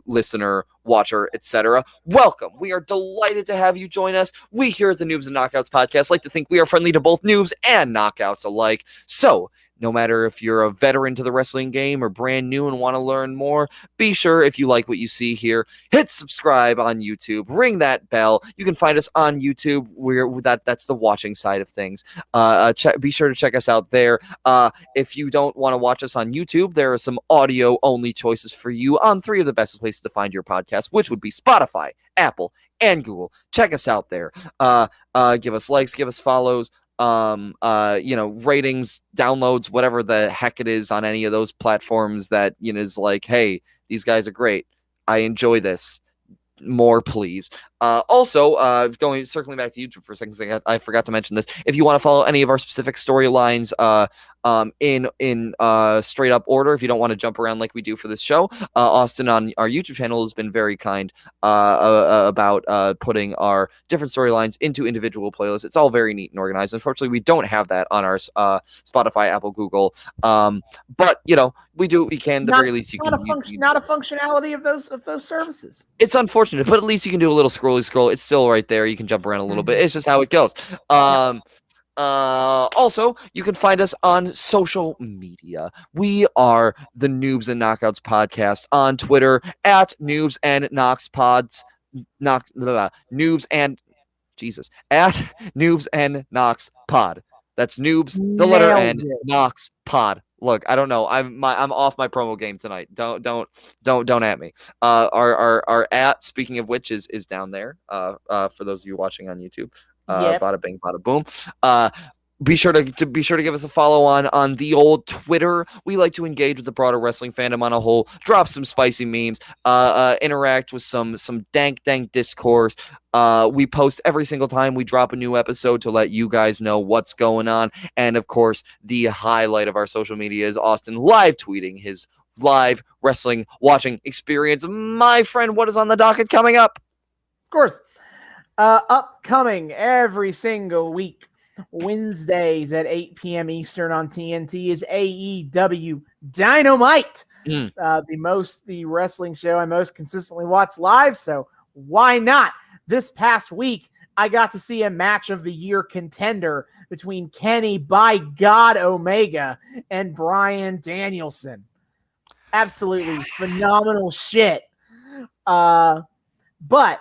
listener, watcher, etc., welcome. We are delighted to have you join us. We here at the Noobs and Knockouts podcast like to think we are friendly to both noobs and knockouts alike. So No matter if you're a veteran to the wrestling game or brand new and want to learn more, be sure, if you like what you see here, hit subscribe on YouTube, ring that bell. You can find us on YouTube. That's the watching side of things. Be sure to check us out there. If you don't want to watch us on YouTube, there are some audio only choices for you on 3 of the best places to find your podcast, which would be Spotify, Apple, and Google. Check us out there. Give us likes, give us follows, ratings, downloads, whatever the heck it is on any of those platforms that, is like, hey, these guys are great. I enjoy this. More, please. Also, circling back to YouTube for a second, I forgot to mention this. If you want to follow any of our specific storylines in straight up order, if you don't want to jump around like we do for this show, Austin on our YouTube channel has been very kind about putting our different storylines into individual playlists. It's all very neat and organized. Unfortunately, we don't have that on our Spotify, Apple, Google. But we do what we can. The very least, you can not a functionality of those services. It's unfortunate, but at least you can do a little scroll. It's still right there. You can jump around a little bit. It's just how it goes. Also, you can find us on social media. We are the Noobs and Knockouts podcast on Twitter at Noobs and Knocks Pods. Noobs and Jesus at Noobs and Knocks Pod. That's Noobs, the letter N, Knocks Pod. Look, I don't know. I'm off my promo game tonight. Don't at me. Our at, speaking of which, is down there. For those of you watching on YouTube. Bada bing, bada boom. Be sure to give us a follow on the old Twitter. We like to engage with the broader wrestling fandom on a whole. Drop some spicy memes. Interact with some dank discourse. We post every single time we drop a new episode to let you guys know what's going on. And of course, the highlight of our social media is Austin live tweeting his live wrestling watching experience. My friend, what is on the docket coming up? Of course. Upcoming every single week, Wednesdays at 8 p.m. Eastern on TNT is AEW Dynamite, the wrestling show I most consistently watch live, so why not? This past week, I got to see a match of the year contender between Kenny by God Omega and Bryan Danielson. Absolutely phenomenal shit. But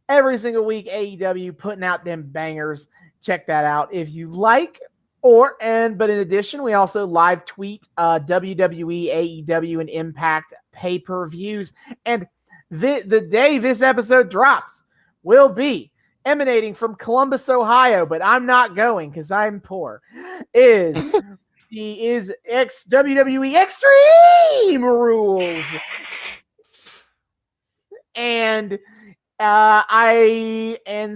every single week, AEW putting out them bangers. Check that out if you like. But in addition, we also live tweet WWE, AEW, and Impact pay-per-views. And the day this episode drops will be emanating from Columbus, Ohio, but I'm not going because I'm poor. WWE Extreme Rules.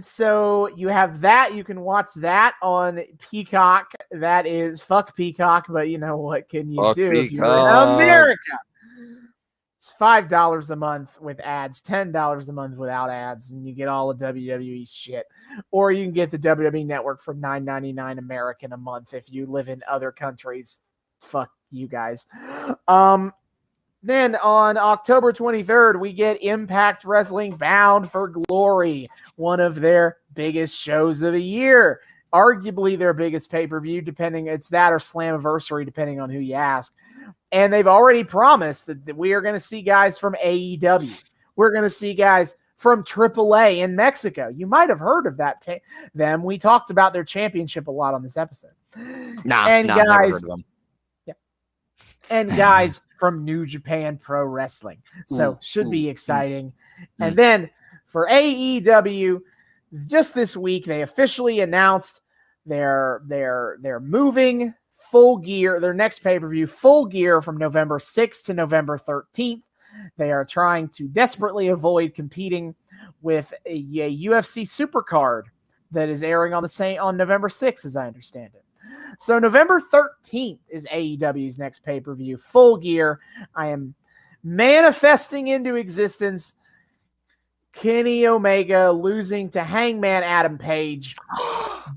So you have that. You can watch that on Peacock. That is fuck Peacock, but what can you do if you're in America? It's $5 a month with ads, $10 a month without ads, and you get all of WWE shit. Or you can get the WWE Network for $9.99 American a month if you live in other countries. Fuck you guys. Then on October 23rd, we get Impact Wrestling Bound for Glory, one of their biggest shows of the year. Arguably their biggest pay-per-view, it's that or Slammiversary, depending on who you ask. And they've already promised that we are going to see guys from AEW. We're going to see guys from AAA in Mexico. You might have heard of them. We talked about their championship a lot on this episode. Never heard of them. And guys from New Japan Pro Wrestling. So should be exciting. And then for AEW, just this week, they officially announced they're moving Full Gear, their next pay-per-view, Full Gear, from November 6th to November 13th. They are trying to desperately avoid competing with a UFC Supercard that is airing on November 6th, as I understand it. So November 13th is AEW's next pay-per-view, Full Gear. I am manifesting into existence Kenny Omega losing to Hangman Adam Page,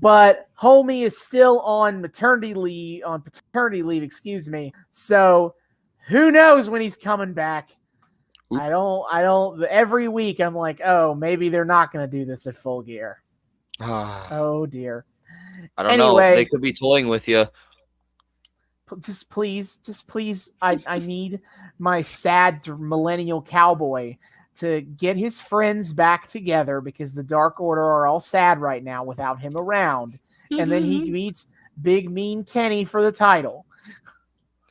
but homie is still on paternity leave, So who knows when he's coming back? I don't, every week I'm like, oh, maybe they're not going to do this at Full Gear. Oh dear. I don't know. They could be toying with you. just please, I need my sad millennial cowboy to get his friends back together, because the Dark Order are all sad right now without him around. And then he meets Big Mean Kenny for the title.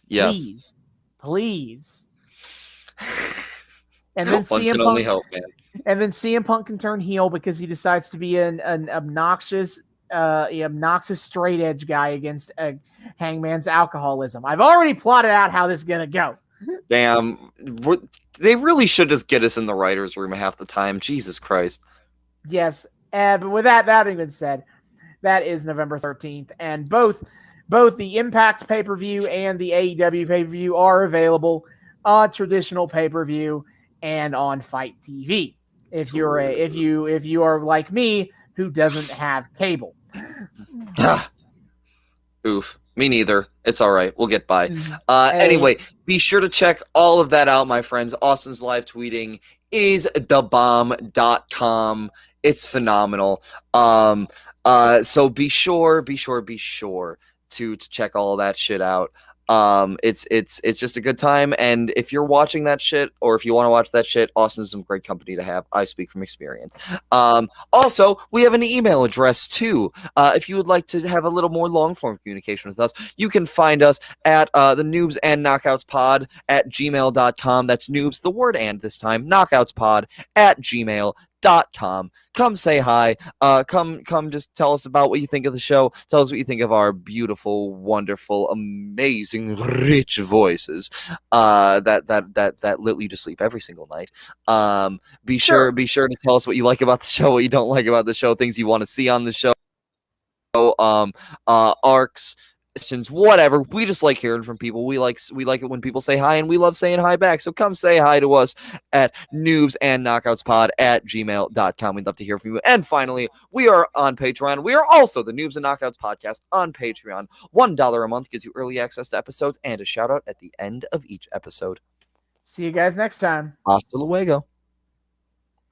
Yes. Please. And then CM Punk can turn heel because he decides to be an obnoxious straight edge guy against Hangman's alcoholism. I've already plotted out how this is gonna go. Damn, they really should just get us in the writers' room half the time. Jesus Christ. Yes, but with that having been said, that is November 13th, and both the Impact pay-per-view and the AEW pay-per-view are available on traditional pay-per-view and on Fight TV. If you are like me, who doesn't have cable. Oof. Me neither. It's all right. We'll get by. Anyway, be sure to check all of that out, my friends. Austin's live tweeting is thebomb.com. It's phenomenal. So be sure to check all of that shit out. It's just a good time, and if you're watching that shit, or if you want to watch that shit, Austin's some great company to have. I speak from experience. Also, we have an email address too. If you would like to have a little more long-form communication with us, you can find us at the Noobs and Knockouts Pod at gmail.com. That's noobs, the word and this time, knockouts pod at gmail.com. Come say hi. Come just tell us about what you think of the show. Tell us what you think of our beautiful, wonderful, amazing, rich voices that let you to sleep every single night. Be sure to tell us what you like about the show, what you don't like about the show, things you want to see on the show, arcs, whatever. We just like hearing from people. We like it when people say hi, and we love saying hi back. So come say hi to us at noobs and knockouts pod at gmail.com. We'd love to hear from you. And finally, we are on Patreon. We are also the Noobs and Knockouts podcast on Patreon. $1 a month gets you early access to episodes and a shout out at the end of each episode. See you guys next time. Hasta luego.